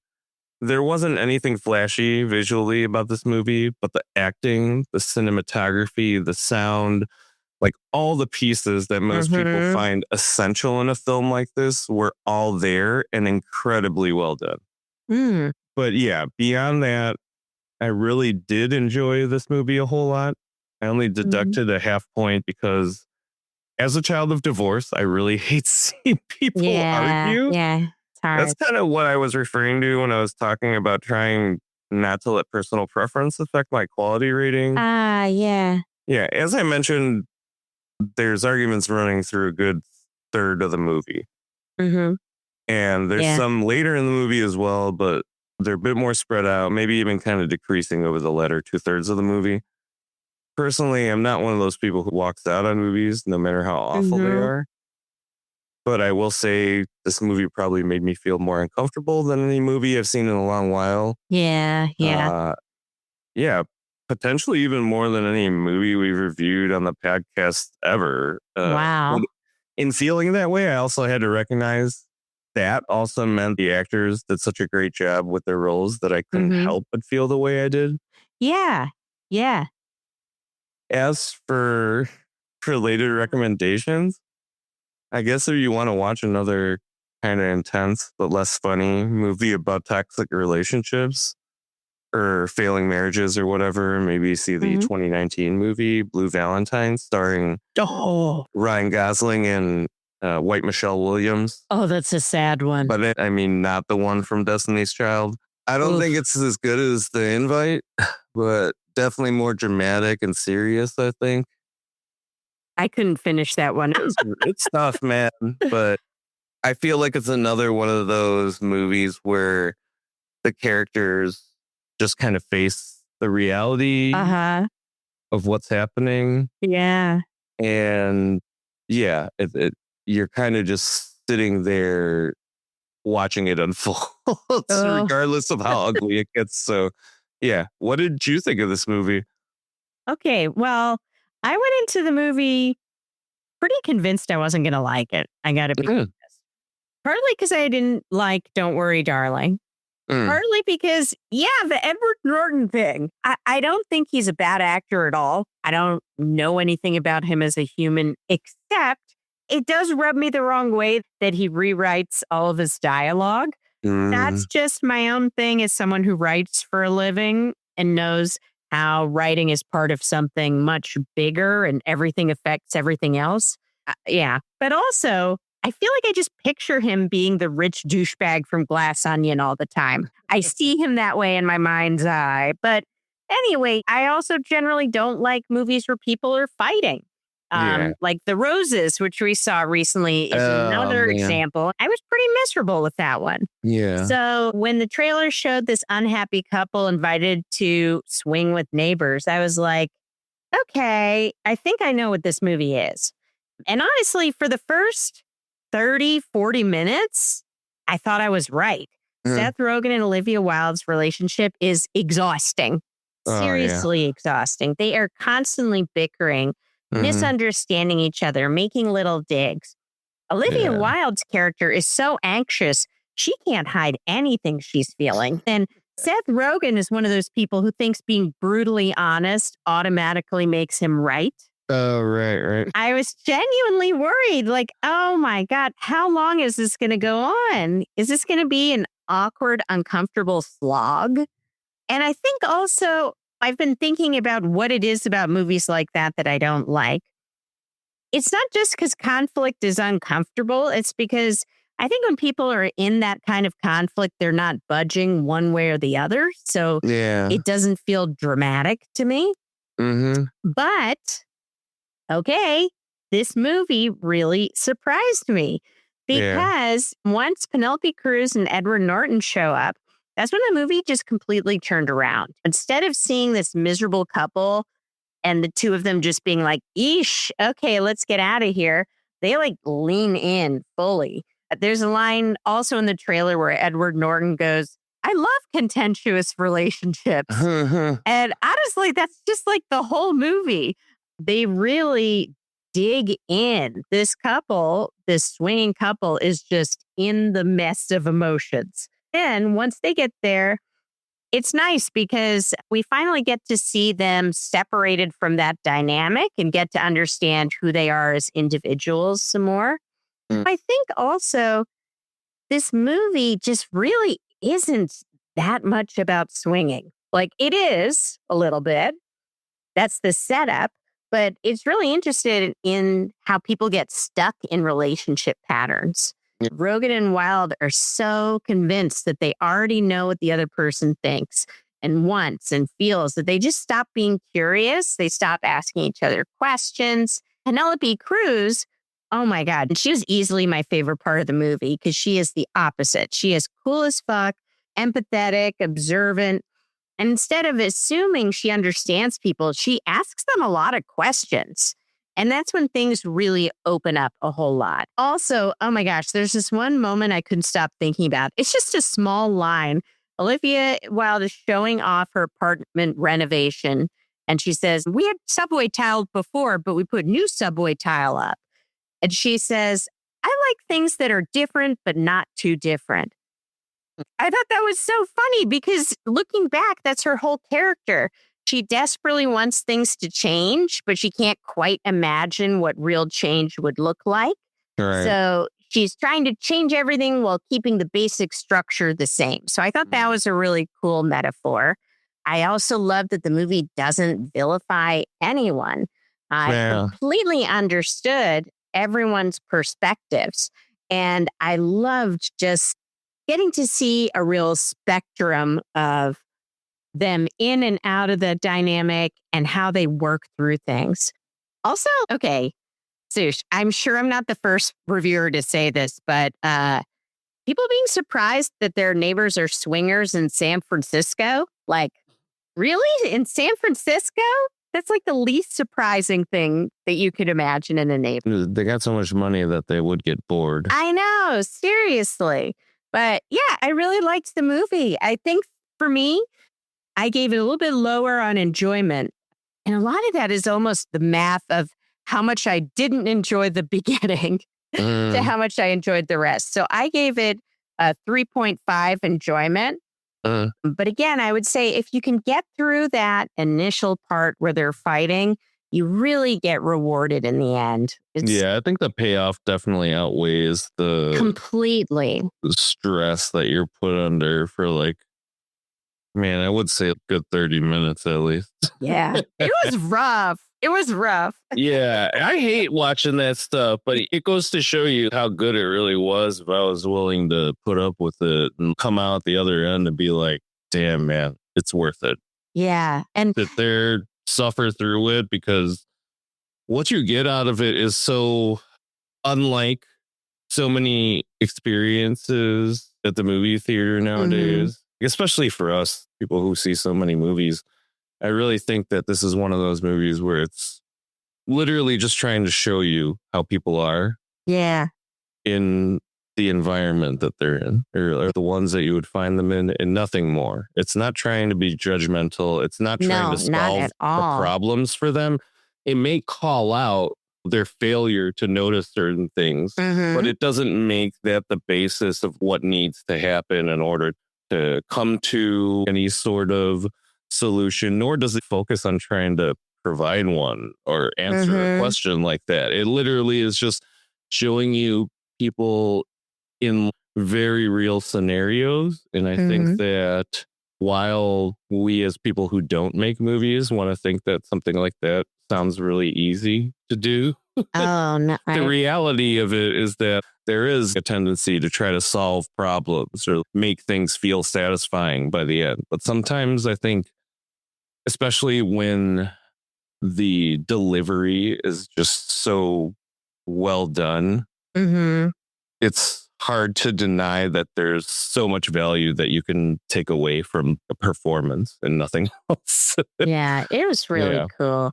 there wasn't anything flashy visually about this movie, but the acting, the cinematography, the sound, like all the pieces that most people find essential in a film like this were all there and incredibly well done. But yeah, beyond that, I really did enjoy this movie a whole lot. I only deducted a half point because as a child of divorce, I really hate seeing people argue. Yeah, it's hard. That's kind of what I was referring to when I was talking about trying not to let personal preference affect my quality rating. Yeah. Yeah, as I mentioned, there's arguments running through a good third of the movie. Mm-hmm. And there's some later in the movie as well, but they're a bit more spread out, maybe even kind of decreasing over the latter 2/3 of the movie. Personally, I'm not one of those people who walks out on movies, no matter how awful they are. But I will say this movie probably made me feel more uncomfortable than any movie I've seen in a long while. Yeah. Yeah, potentially even more than any movie we've reviewed on the podcast ever. Wow. In feeling that way, I also had to recognize that also meant the actors did such a great job with their roles that I couldn't help but feel the way I did. Yeah. Yeah. As for related recommendations, I guess if you want to watch another kind of intense but less funny movie about toxic relationships or failing marriages or whatever, maybe see the 2019 movie Blue Valentine starring Ryan Gosling and White Michelle Williams. Oh, that's a sad one. But not the one from Destiny's Child. I don't think it's as good as The Invite, but definitely more dramatic and serious, I think. I couldn't finish that one. It's tough, man. But I feel like it's another one of those movies where the characters just kind of face the reality of what's happening. Yeah. And yeah, you're kind of just sitting there watching it unfold, regardless of how ugly it gets. So yeah, what did you think of this movie? Okay, well, I went into the movie pretty convinced I wasn't going to like it. I got to be honest. Partly because I didn't like Don't Worry, Darling. Partly because, the Edward Norton thing. I don't think he's a bad actor at all. I don't know anything about him as a human, except it does rub me the wrong way that he rewrites all of his dialogue. That's just my own thing as someone who writes for a living and knows how writing is part of something much bigger and everything affects everything else. But also, I feel like I just picture him being the rich douchebag from Glass Onion all the time. I see him that way in my mind's eye. But anyway, I also generally don't like movies where people are fighting. Like The Roses, which we saw recently, is another example. I was pretty miserable with that one. Yeah. So when the trailer showed this unhappy couple invited to swing with neighbors, I was like, okay, I think I know what this movie is. And honestly, for the first 30, 40 minutes, I thought I was right. Seth Rogen and Olivia Wilde's relationship is exhausting. Seriously exhausting. They are constantly bickering, misunderstanding each other, making little digs. Olivia Wilde's character is so anxious, she can't hide anything she's feeling. And Seth Rogen is one of those people who thinks being brutally honest automatically makes him right. Oh, right. I was genuinely worried, like, oh my God, how long is this going to go on? Is this going to be an awkward, uncomfortable slog? And I think also I've been thinking about what it is about movies like that I don't like. It's not just because conflict is uncomfortable. It's because I think when people are in that kind of conflict, they're not budging one way or the other. So it doesn't feel dramatic to me. But okay, this movie really surprised me because once Penelope Cruz and Edward Norton show up, that's when the movie just completely turned around. Instead of seeing this miserable couple and the two of them just being like, eesh, okay, let's get out of here, they like lean in fully. There's a line also in the trailer where Edward Norton goes, I love contentious relationships. And honestly, that's just like the whole movie. They really dig in. This couple, this swinging couple, is just in the mess of emotions. Then once they get there, it's nice because we finally get to see them separated from that dynamic and get to understand who they are as individuals some more. I think also this movie just really isn't that much about swinging. Like it is a little bit. That's the setup. But it's really interested in how people get stuck in relationship patterns. Rogen and Wilde are so convinced that they already know what the other person thinks. and wants and feels, that they just stop being curious. They stop asking each other questions. Penelope Cruz, oh my God, she was easily my favorite part of the movie because she is the opposite. She is cool as fuck, empathetic, observant. And instead of assuming she understands people, she asks them a lot of questions. And that's when things really open up a whole lot. Also, oh my gosh, there's this one moment I couldn't stop thinking about. It's just a small line. Olivia Wilde is showing off her apartment renovation. And she says, we had subway tile before, but we put new subway tile up. And she says, I like things that are different, but not too different. I thought that was so funny because looking back, that's her whole character. She desperately wants things to change, but she can't quite imagine what real change would look like. Right. So she's trying to change everything while keeping the basic structure the same. So I thought that was a really cool metaphor. I also love that the movie doesn't vilify anyone. I completely understood everyone's perspectives. And I loved just getting to see a real spectrum of them in and out of the dynamic and how they work through things. Also, okay, Sush, I'm sure I'm not the first reviewer to say this, but people being surprised that their neighbors are swingers in San Francisco. Like, really? In San Francisco? That's like the least surprising thing that you could imagine in a neighbor. They got so much money that they would get bored. I know, seriously. But yeah, I really liked the movie. I think for me, I gave it a little bit lower on enjoyment. And a lot of that is almost the math of how much I didn't enjoy the beginning to how much I enjoyed the rest. So I gave it a 3.5 enjoyment. But again, I would say if you can get through that initial part where they're fighting, you really get rewarded in the end. Yeah, I think the payoff definitely outweighs the completely stress that you're put under for like, man, I would say a good 30 minutes at least. Yeah, it was rough. It was rough. Yeah, I hate watching that stuff, but it goes to show you how good it really was if I was willing to put up with it and come out the other end and be like, damn, man, it's worth it. Yeah. And sit there, suffer through it, because what you get out of it is so unlike so many experiences at the movie theater nowadays, especially for us, people who see so many movies. I really think that this is one of those movies where it's literally just trying to show you how people are in the environment that they're in, or the ones that you would find them in, and nothing more. It's not trying to be judgmental. It's not trying to solve the problems for them. It may call out their failure to notice certain things, but it doesn't make that the basis of what needs to happen in order to come to any sort of solution, nor does it focus on trying to provide one or answer a question like that. It literally is just showing you people in very real scenarios. And I think that while we as people who don't make movies want to think that something like that sounds really easy to do, the reality of it is that there is a tendency to try to solve problems or make things feel satisfying by the end. But sometimes I think, especially when the delivery is just so well done, it's hard to deny that there's so much value that you can take away from a performance and nothing else. Yeah, it was really cool.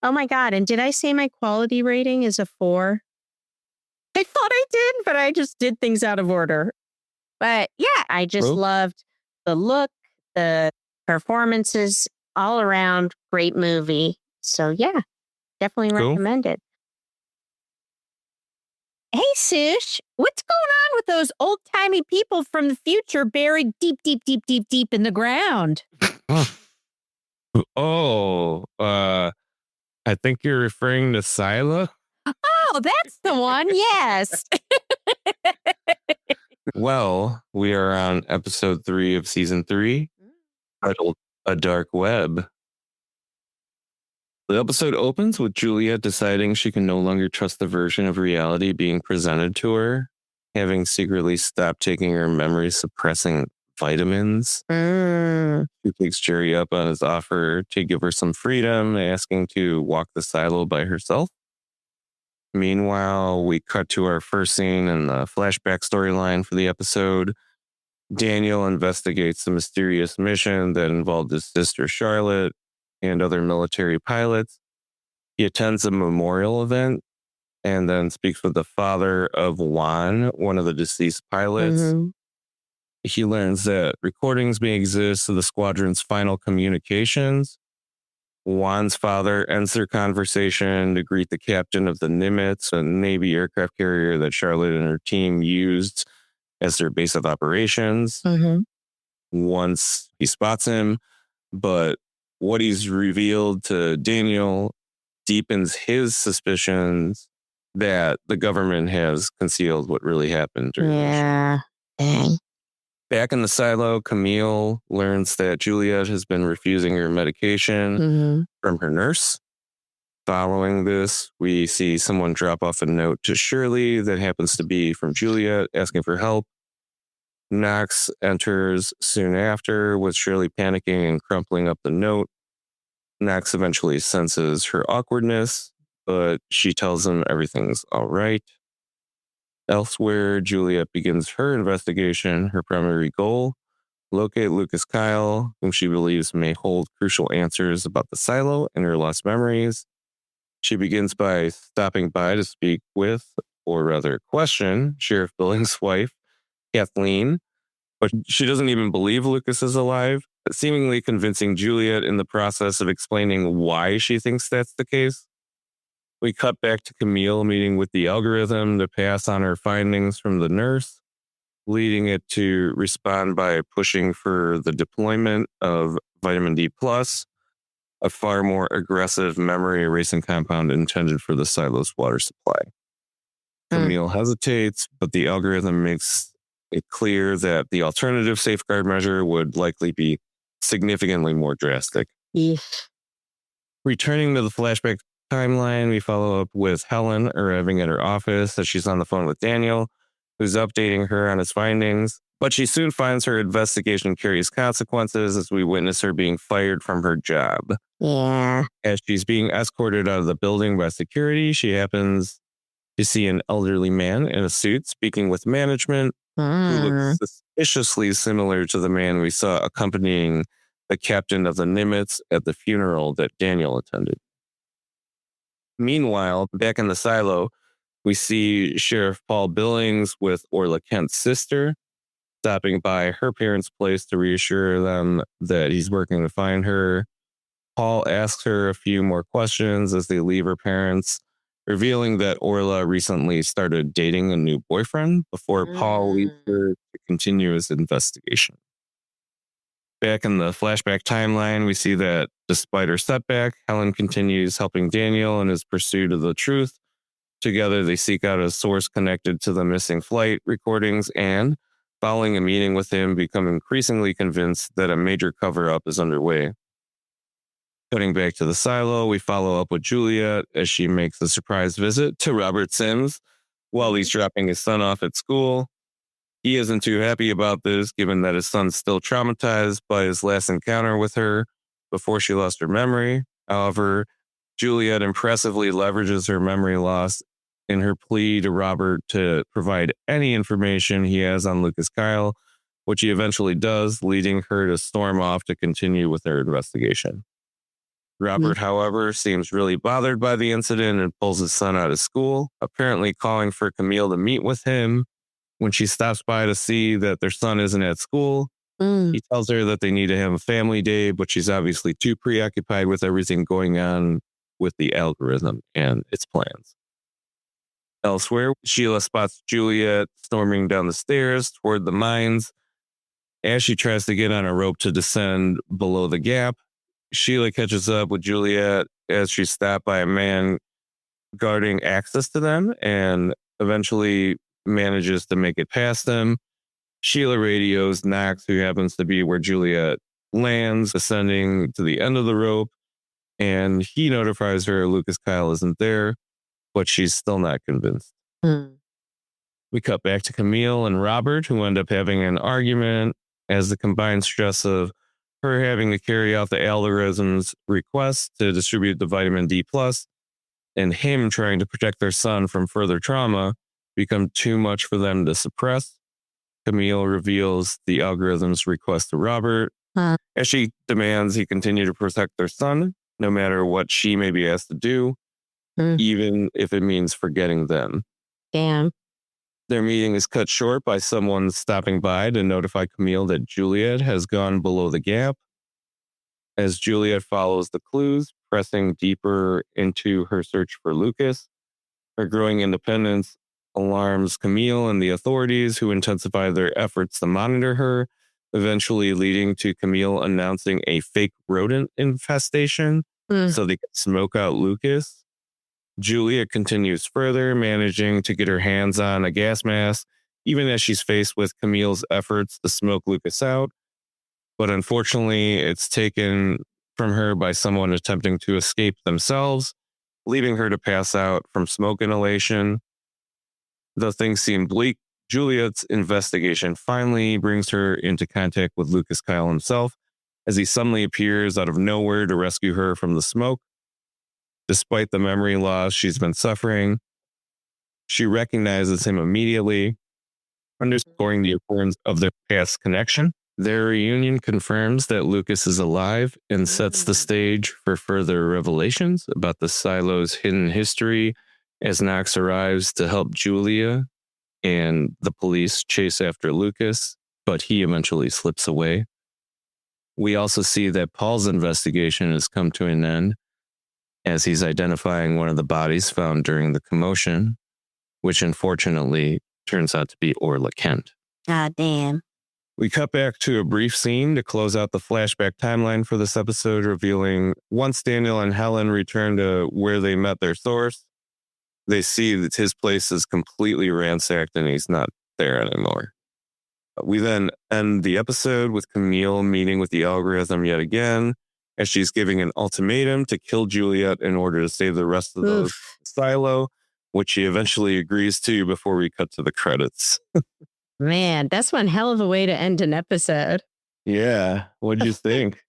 Oh my God. And did I say my quality rating is a 4? I thought I did, but I just did things out of order. But yeah, I just loved the look, the performances, all around great movie. So yeah, definitely recommend it. Hey, Sush, what's going on with those old-timey people from the future buried deep, deep, deep, deep, deep in the ground? I think you're referring to Sila. Oh, that's the one. Yes. Well, we are on episode 3 of season 3, titled A Dark Web. The episode opens with Juliet deciding she can no longer trust the version of reality being presented to her, having secretly stopped taking her memory suppressing vitamins. She who takes Jerry up on his offer to give her some freedom, asking to walk the silo by herself. Meanwhile, we cut to our first scene in the flashback storyline for the episode. Daniel investigates the mysterious mission that involved his sister Charlotte and other military pilots. He attends a memorial event and then speaks with the father of Juan, one of the deceased pilots. Mhm. He learns that recordings may exist of the squadron's final communications. Juan's father ends their conversation to greet the captain of the Nimitz, a Navy aircraft carrier that Charlotte and her team used as their base of operations. Mhm. Once he spots him, but what he's revealed to Daniel deepens his suspicions that the government has concealed what really happened during the mission. Yeah. Dang. Back in the silo, Camille learns that Juliet has been refusing her medication Mhm. from her nurse. Following this, we see someone drop off a note to Shirley that happens to be from Juliet asking for help. Knox enters soon after, with Shirley panicking and crumpling up the note. Knox eventually senses her awkwardness, but she tells him everything's all right. Elsewhere, Juliet begins her investigation. Her primary goal: locate Lucas Kyle, whom she believes may hold crucial answers about the silo and her lost memories. She begins by stopping by to speak with, or rather question, Sheriff Billings' wife, Kathleen, but she doesn't even believe Lucas is alive, seemingly convincing Juliet in the process of explaining why she thinks that's the case. We cut back to Camille meeting with the algorithm to pass on her findings from the nurse, leading it to respond by pushing for the deployment of vitamin D+, a far more aggressive memory erasing compound intended for the silo's water supply. Camille hesitates, but the algorithm makes it clear that the alternative safeguard measure would likely be significantly more drastic. Yeesh. Returning to the flashback timeline, we follow up with Helen arriving at her office as she's on the phone with Daniel, who's updating her on his findings. But she soon finds her investigation carries consequences as we witness her being fired from her job. Yeah. As she's being escorted out of the building by security, she happens to see an elderly man in a suit speaking with management who looks suspiciously similar to the man we saw accompanying the captain of the Nimitz at the funeral that Daniel attended. Meanwhile, back in the silo, we see Sheriff Paul Billings with Orla Kent's sister, stopping by her parents' place to reassure them that he's working to find her. Paul asks her a few more questions as they leave her parents, revealing that Orla recently started dating a new boyfriend before Paul leaves her to continue his investigation. Back in the flashback timeline, we see that despite her setback, Helen continues helping Daniel in his pursuit of the truth. Together, they seek out a source connected to the missing flight recordings and, following a meeting with him, become increasingly convinced that a major cover-up is underway. Cutting back to the silo, we follow up with Juliet as she makes a surprise visit to Robert Sims while he's dropping his son off at school. He isn't too happy about this, given that his son's still traumatized by his last encounter with her before she lost her memory. However, Juliet impressively leverages her memory loss in her plea to Robert to provide any information he has on Lucas Kyle, which he eventually does, leading her to storm off to continue with their investigation. Robert, however, seems really bothered by the incident and pulls his son out of school, apparently calling for Camille to meet with him. When she stops by to see that their son isn't at school, he tells her that they need to have a family day, but she's obviously too preoccupied with everything going on with the algorithm and its plans. Elsewhere, Sheila spots Juliet storming down the stairs toward the mines. As she tries to get on a rope to descend below the gap, Sheila catches up with Juliet as she's stopped by a man guarding access to them and eventually manages to make it past them. Sheila radios Knox, who happens to be where Juliet lands, ascending to the end of the rope, and he notifies her Lucas Kyle isn't there, but she's still not convinced. We cut back to Camille and Robert, who end up having an argument as the combined stress of her having to carry out the algorithm's request to distribute the vitamin D plus, and him trying to protect their son from further trauma become too much for them to suppress. Camille reveals the algorithm's request to Robert as she demands he continue to protect their son, no matter what she may be asked to do, even if it means forgetting them. Damn. Their meeting is cut short by someone stopping by to notify Camille that Juliet has gone below the gap. As Juliet follows the clues, pressing deeper into her search for Lucas, her growing independence alarms Camille and the authorities, who intensify their efforts to monitor her, eventually leading to Camille announcing a fake rodent infestation so they can smoke out Lucas. Juliet continues further, managing to get her hands on a gas mask, even as she's faced with Camille's efforts to smoke Lucas out. But unfortunately, it's taken from her by someone attempting to escape themselves, leaving her to pass out from smoke inhalation. Though things seem bleak, Juliet's investigation finally brings her into contact with Lucas Kyle himself, as he suddenly appears out of nowhere to rescue her from the smoke. Despite the memory loss she's been suffering, she recognizes him immediately, underscoring the importance of their past connection. Their reunion confirms that Lucas is alive and sets the stage for further revelations about the silo's hidden history as Knox arrives to help Julia and the police chase after Lucas, but he eventually slips away. We also see that Paul's investigation has come to an end, as he's identifying one of the bodies found during the commotion, which unfortunately turns out to be Orla Kent. God damn. We cut back to a brief scene to close out the flashback timeline for this episode, revealing once Daniel and Helen return to where they met their source, they see that his place is completely ransacked and he's not there anymore. We then end the episode with Camille meeting with the algorithm yet again, as she's giving an ultimatum to kill Juliet in order to save the rest of the silo, which she eventually agrees to before we cut to the credits. Man, that's one hell of a way to end an episode. Yeah. What'd you think?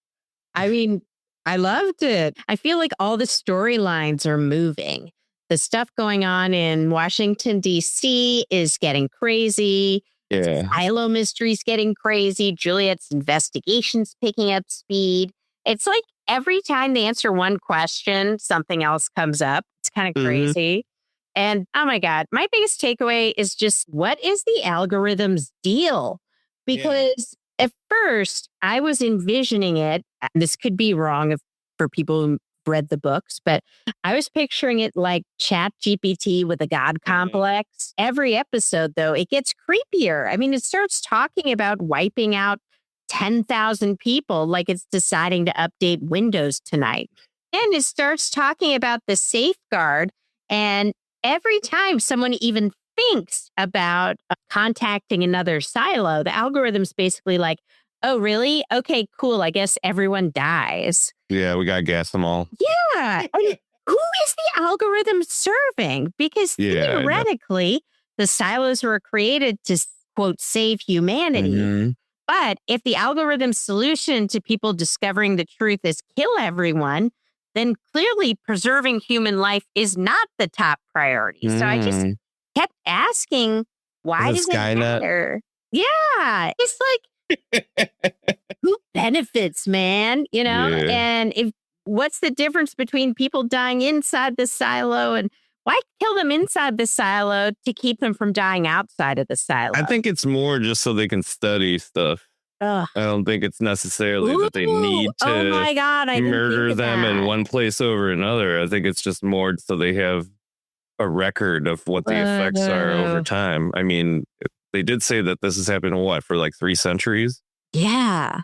I mean, I loved it. I feel like all the storylines are moving. The stuff going on in Washington, D.C. is getting crazy. Yeah. Silo mystery's getting crazy. Juliet's investigation's picking up speed. It's like every time they answer one question, something else comes up. It's kind of crazy. And oh my God, my biggest takeaway is just, what is the algorithm's deal? Because at first I was envisioning it, and this could be wrong for people who read the books, but I was picturing it like Chat GPT with a God complex. Every episode, though, it gets creepier. I mean, it starts talking about wiping out 10,000 people like it's deciding to update Windows tonight. And it starts talking about the safeguard. And every time someone even thinks about contacting another silo, the algorithm's basically like, oh, really? Okay, cool. I guess everyone dies. Yeah, we got to gas them all. Yeah. And who is the algorithm serving? Because theoretically, the silos were created to, quote, save humanity. But if the algorithm's solution to people discovering the truth is kill everyone, then clearly preserving human life is not the top priority. So I just kept asking, why does it matter? Yeah. It's like, who benefits, man? You know? And what's the difference between people dying inside the silo, and why kill them inside the silo to keep them from dying outside of the silo? I think it's more just so they can study stuff. I don't think it's necessarily that they need to murder them in one place over another. I think it's just more so they have a record of what the effects are over time. I mean, they did say that this has happened, for like 3 centuries? Yeah.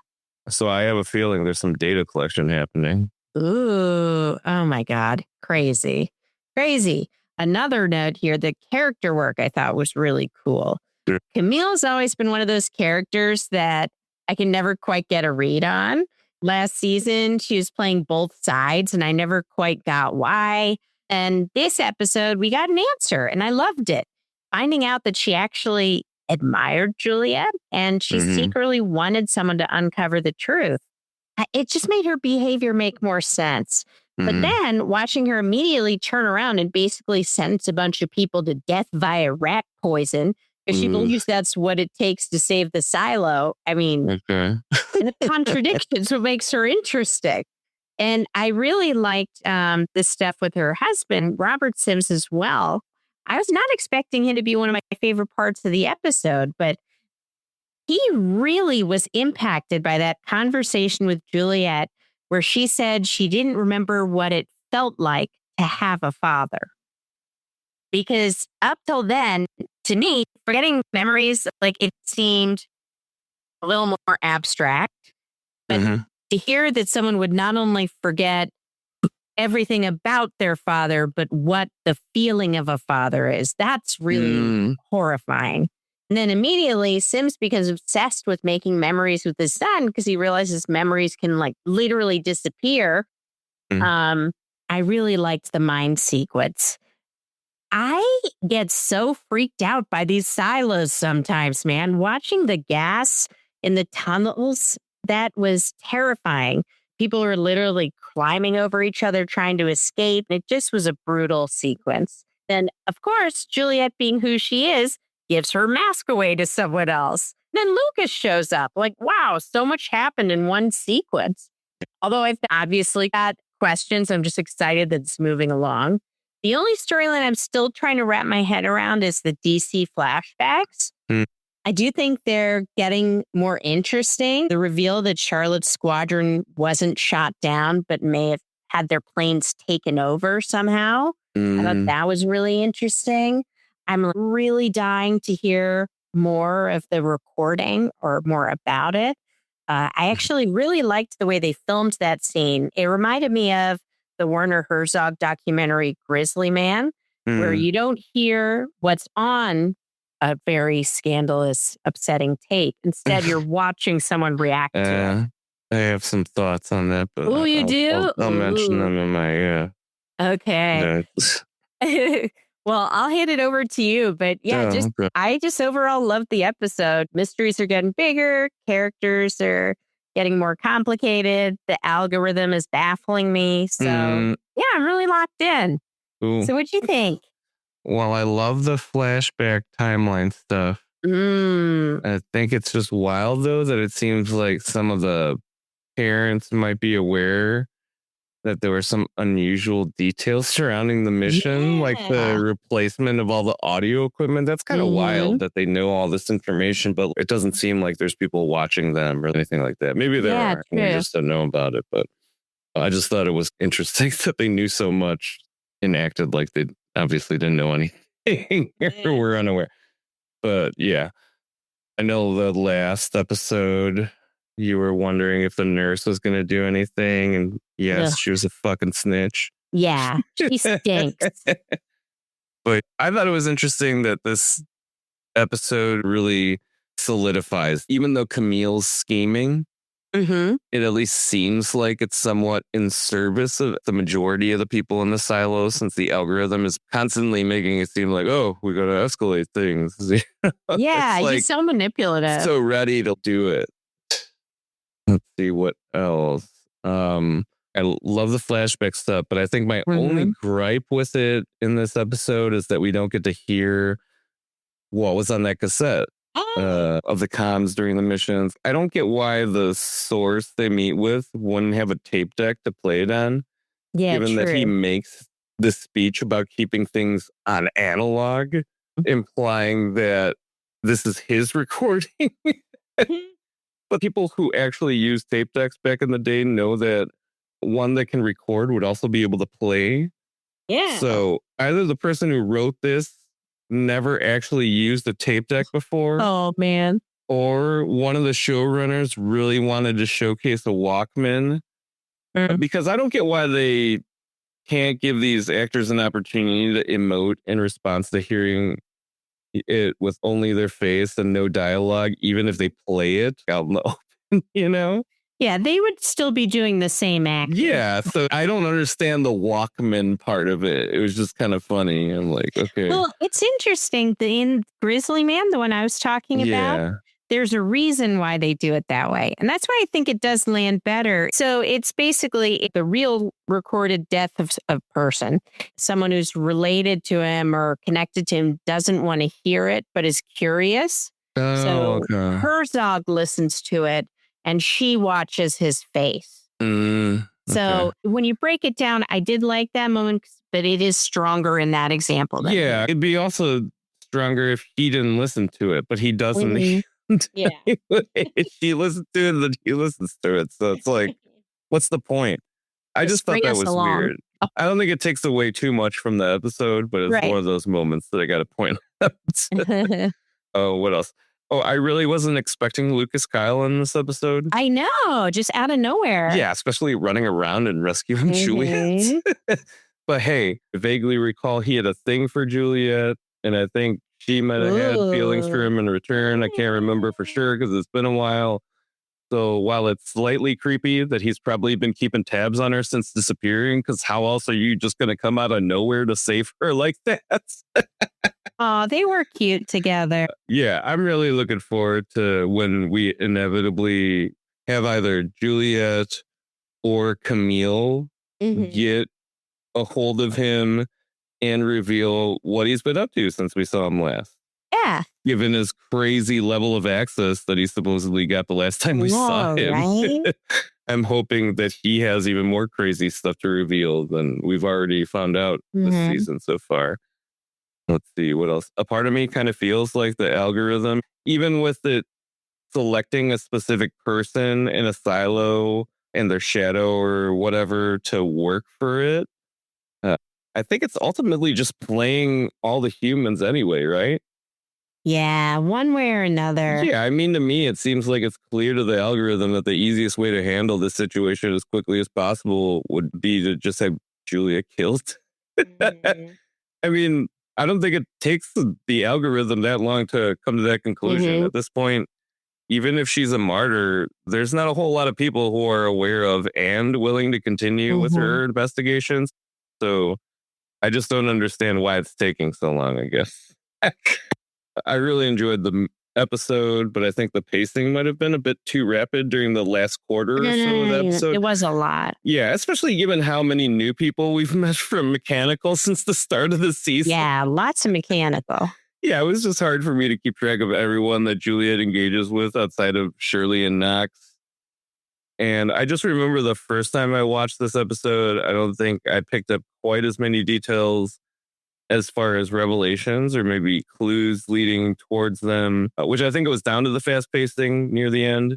So I have a feeling there's some data collection happening. Ooh, oh my God. Crazy. Crazy. Another note here, the character work I thought was really cool. Sure. Camille's always been one of those characters that I can never quite get a read on. Last season, she was playing both sides, and I never quite got why. And this episode, we got an answer, and I loved it. Finding out that she actually admired Juliet, and she secretly wanted someone to uncover the truth. it just made her behavior make more sense. But Mhm. then watching her immediately turn around and basically sentence a bunch of people to death via rat poison because she Ooh, believes that's what it takes to save the silo. I mean, okay. the contradictions what makes her interesting. And I really liked this stuff with her husband, Robert Sims, as well. I was not expecting him to be one of my favorite parts of the episode, but he really was impacted by that conversation with Juliet, where she said she didn't remember what it felt like to have a father. Because up till then, to me, forgetting memories, like it seemed a little more abstract. But Mhm. to hear that someone would not only forget everything about their father, but what the feeling of a father is, that's really Mm. horrifying. And then immediately Sims becomes obsessed with making memories with his son because he realizes memories can like literally disappear. Mm. I really liked the mind sequence. I get so freaked out by these silos sometimes, man. Watching the gas in the tunnels, that was terrifying. People were literally climbing over each other trying to escape. It just was a brutal sequence. Then, of course, Juliet, being who she is, gives her mask away to someone else. Then Lucas shows up. Like, wow, so much happened in one sequence. Although I've obviously got questions, I'm just excited that it's moving along. The only storyline I'm still trying to wrap my head around is the DC flashbacks. Mm. I do think they're getting more interesting. The reveal that Charlotte's squadron wasn't shot down, but may have had their planes taken over somehow. I thought Mm. that was really interesting. I'm really dying to hear more of the recording or more about it. I actually really liked the way they filmed that scene. It reminded me of the Werner Herzog documentary Grizzly Man, where Mm. you don't hear what's on a very scandalous, upsetting tape. Instead, you're watching someone react to it. I have some thoughts on that, but Oh, you do? I'll mention Ooh. them in my Okay. notes. Well, I'll hand it over to you. But yeah, Oh, okay. I just overall loved the episode. Mysteries are getting bigger, characters are getting more complicated. The algorithm is baffling me. So yeah, I'm really locked in. Cool. So what'd you think? Well, I love the flashback timeline stuff. I think it's just wild, though, that it seems like some of the parents might be aware that there were some unusual details surrounding the mission, like the replacement of all the audio equipment. That's kind of wild that they know all this information, but it doesn't seem like there's people watching them or anything like that. Maybe there Yeah, are, and we true. just don't know about it. But I just thought it was interesting that they knew so much and acted like they obviously didn't know anything or were unaware. But yeah, I know the last episode you were wondering if the nurse was going to do anything. And yes, Ugh. she was a fucking snitch. Yeah, she stinks. But I thought it was interesting that this episode really solidifies, even though Camille's scheming, Mm-hmm. it at least seems like it's somewhat in service of the majority of the people in the silo, since the algorithm is constantly making it seem like, oh, we got to escalate things. Yeah, It's like he's so manipulative. so ready to do it. Let's see what else. I love the flashback stuff, but I think my only gripe with it in this episode is that we don't get to hear what was on that cassette of the comms during the missions. I don't get why the source they meet with wouldn't have a tape deck to play it on, Yeah, given that he makes this speech about keeping things on analog, implying that this is his recording. But people who actually used tape decks back in the day know that one that can record would also be able to play. Yeah. So either the person who wrote this never actually used a tape deck before, Oh, man. or one of the showrunners really wanted to showcase a Walkman. Because I don't get why they can't give these actors an opportunity to emote in response to hearing it with only their face and no dialogue, even if they play it out in the open, you know? Yeah, they would still be doing the same acting. Yeah, so I don't understand the Walkman part of it. It was just kind of funny. I'm like, okay. Well, it's interesting. In Grizzly Man, the one I was talking about, there's a reason why they do it that way. And that's why I think it does land better. So it's basically the real recorded death of a person. Someone who's related to him or connected to him doesn't want to hear it, but is curious. So okay. Herzog listens to it and she watches his face. So when you break it down, I did like that moment, but it is stronger in that example. Than Yeah, it'd be also stronger if he didn't listen to it, but he doesn't. Yeah. If she listens to it, then he listens to it. So it's like, what's the point? I just thought that was weird. I don't think it takes away too much from the episode, but it's one of those moments that I got to point out. Oh, what else? Oh, I really wasn't expecting Lucas Kyle in this episode. I know, just out of nowhere. Yeah, especially running around and rescuing Juliet. But hey, I vaguely recall he had a thing for Juliet, and I think she might have had feelings for him in return. I can't remember for sure because it's been a while. So while it's slightly creepy that he's probably been keeping tabs on her since disappearing, because how else are you just going to come out of nowhere to save her like that? Oh, they were cute together. Yeah, I'm really looking forward to when we inevitably have either Juliet or Camille get a hold of him and reveal what he's been up to since we saw him last. Yeah. Given his crazy level of access that he supposedly got the last time we saw him. Right? I'm hoping that he has even more crazy stuff to reveal than we've already found out this season so far. Let's see, what else? A part of me kind of feels like the algorithm, even with it selecting a specific person in a silo and their shadow or whatever to work for it. I think it's ultimately just playing all the humans anyway, right? Yeah, one way or another. Yeah, I mean, to me, it seems like it's clear to the algorithm that the easiest way to handle this situation as quickly as possible would be to just have Julia killed. I mean, I don't think it takes the algorithm that long to come to that conclusion. At this point, even if she's a martyr, there's not a whole lot of people who are aware of and willing to continue with her investigations. So I just don't understand why it's taking so long, I guess. I really enjoyed the episode, but I think the pacing might have been a bit too rapid during the last quarter or so of the episode. It was a lot. Yeah, especially given how many new people we've met from Mechanical since the start of the season. Yeah, lots of Mechanical. Yeah, it was just hard for me to keep track of everyone that Juliet engages with outside of Shirley and Knox. And I just remember the first time I watched this episode, I don't think I picked up quite as many details as far as revelations or maybe clues leading towards them, which I think it was down to the fast pacing near the end.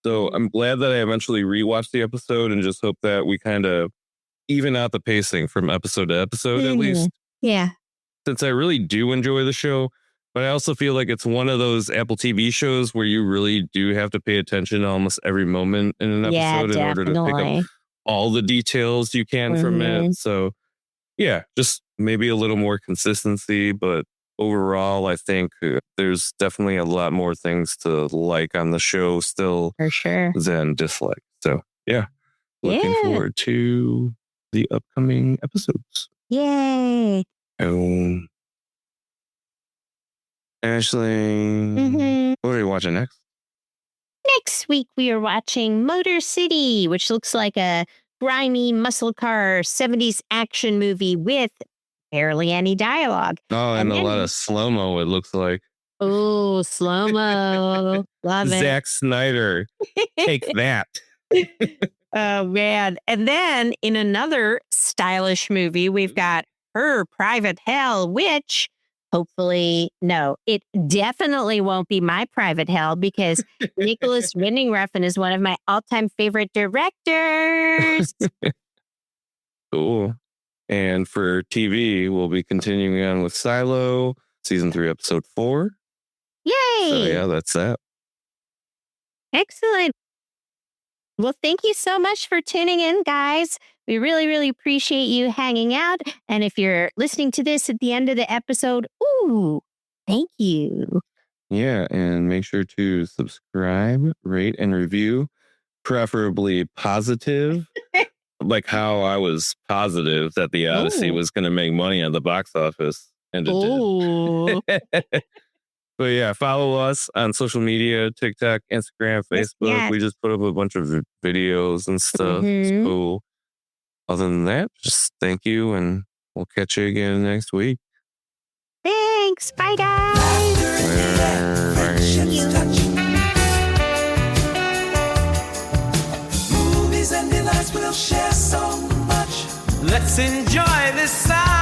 So I'm glad that I eventually rewatched the episode and just hope that we kind of even out the pacing from episode to episode at least. Yeah. Since I really do enjoy the show, but I also feel like it's one of those Apple TV shows where you really do have to pay attention to almost every moment in an episode in order to pick up all the details you can from it. So yeah, just maybe a little more consistency, but overall, I think there's definitely a lot more things to like on the show still for sure than dislike. So yeah, looking forward to the upcoming episodes. Yay. Oh, Ashley, what are you watching next? Next week, we are watching Motor City, which looks like a grimy muscle car 70s action movie with barely any dialogue. Oh, and a lot of slow-mo, it looks like. Oh, slow-mo. Love it. Zack Snyder. Take that. Oh, man. And then in another stylish movie, we've got Her Private Hell, which hopefully, no, it definitely won't be my private hell because Nicholas Winding Refn is one of my all-time favorite directors. Cool. And for TV, we'll be continuing on with Silo, season 3, episode 4. Yay! So yeah, that's that. Excellent. Well, thank you so much for tuning in, guys. We really, really appreciate you hanging out. And if you're listening to this at the end of the episode, ooh, thank you. Yeah, and make sure to subscribe, rate, and review, preferably positive. Like how I was positive that the Odyssey was going to make money at the box office. And it did. But yeah, follow us on social media, TikTok, Instagram, Facebook. Yes. We just put up a bunch of videos and stuff. It's Mhm. cool. Other than that, just thank you, and we'll catch you again next week. Thanks. Bye, guys. Friendships touch. Movies and delights will share so much. Let's enjoy this side.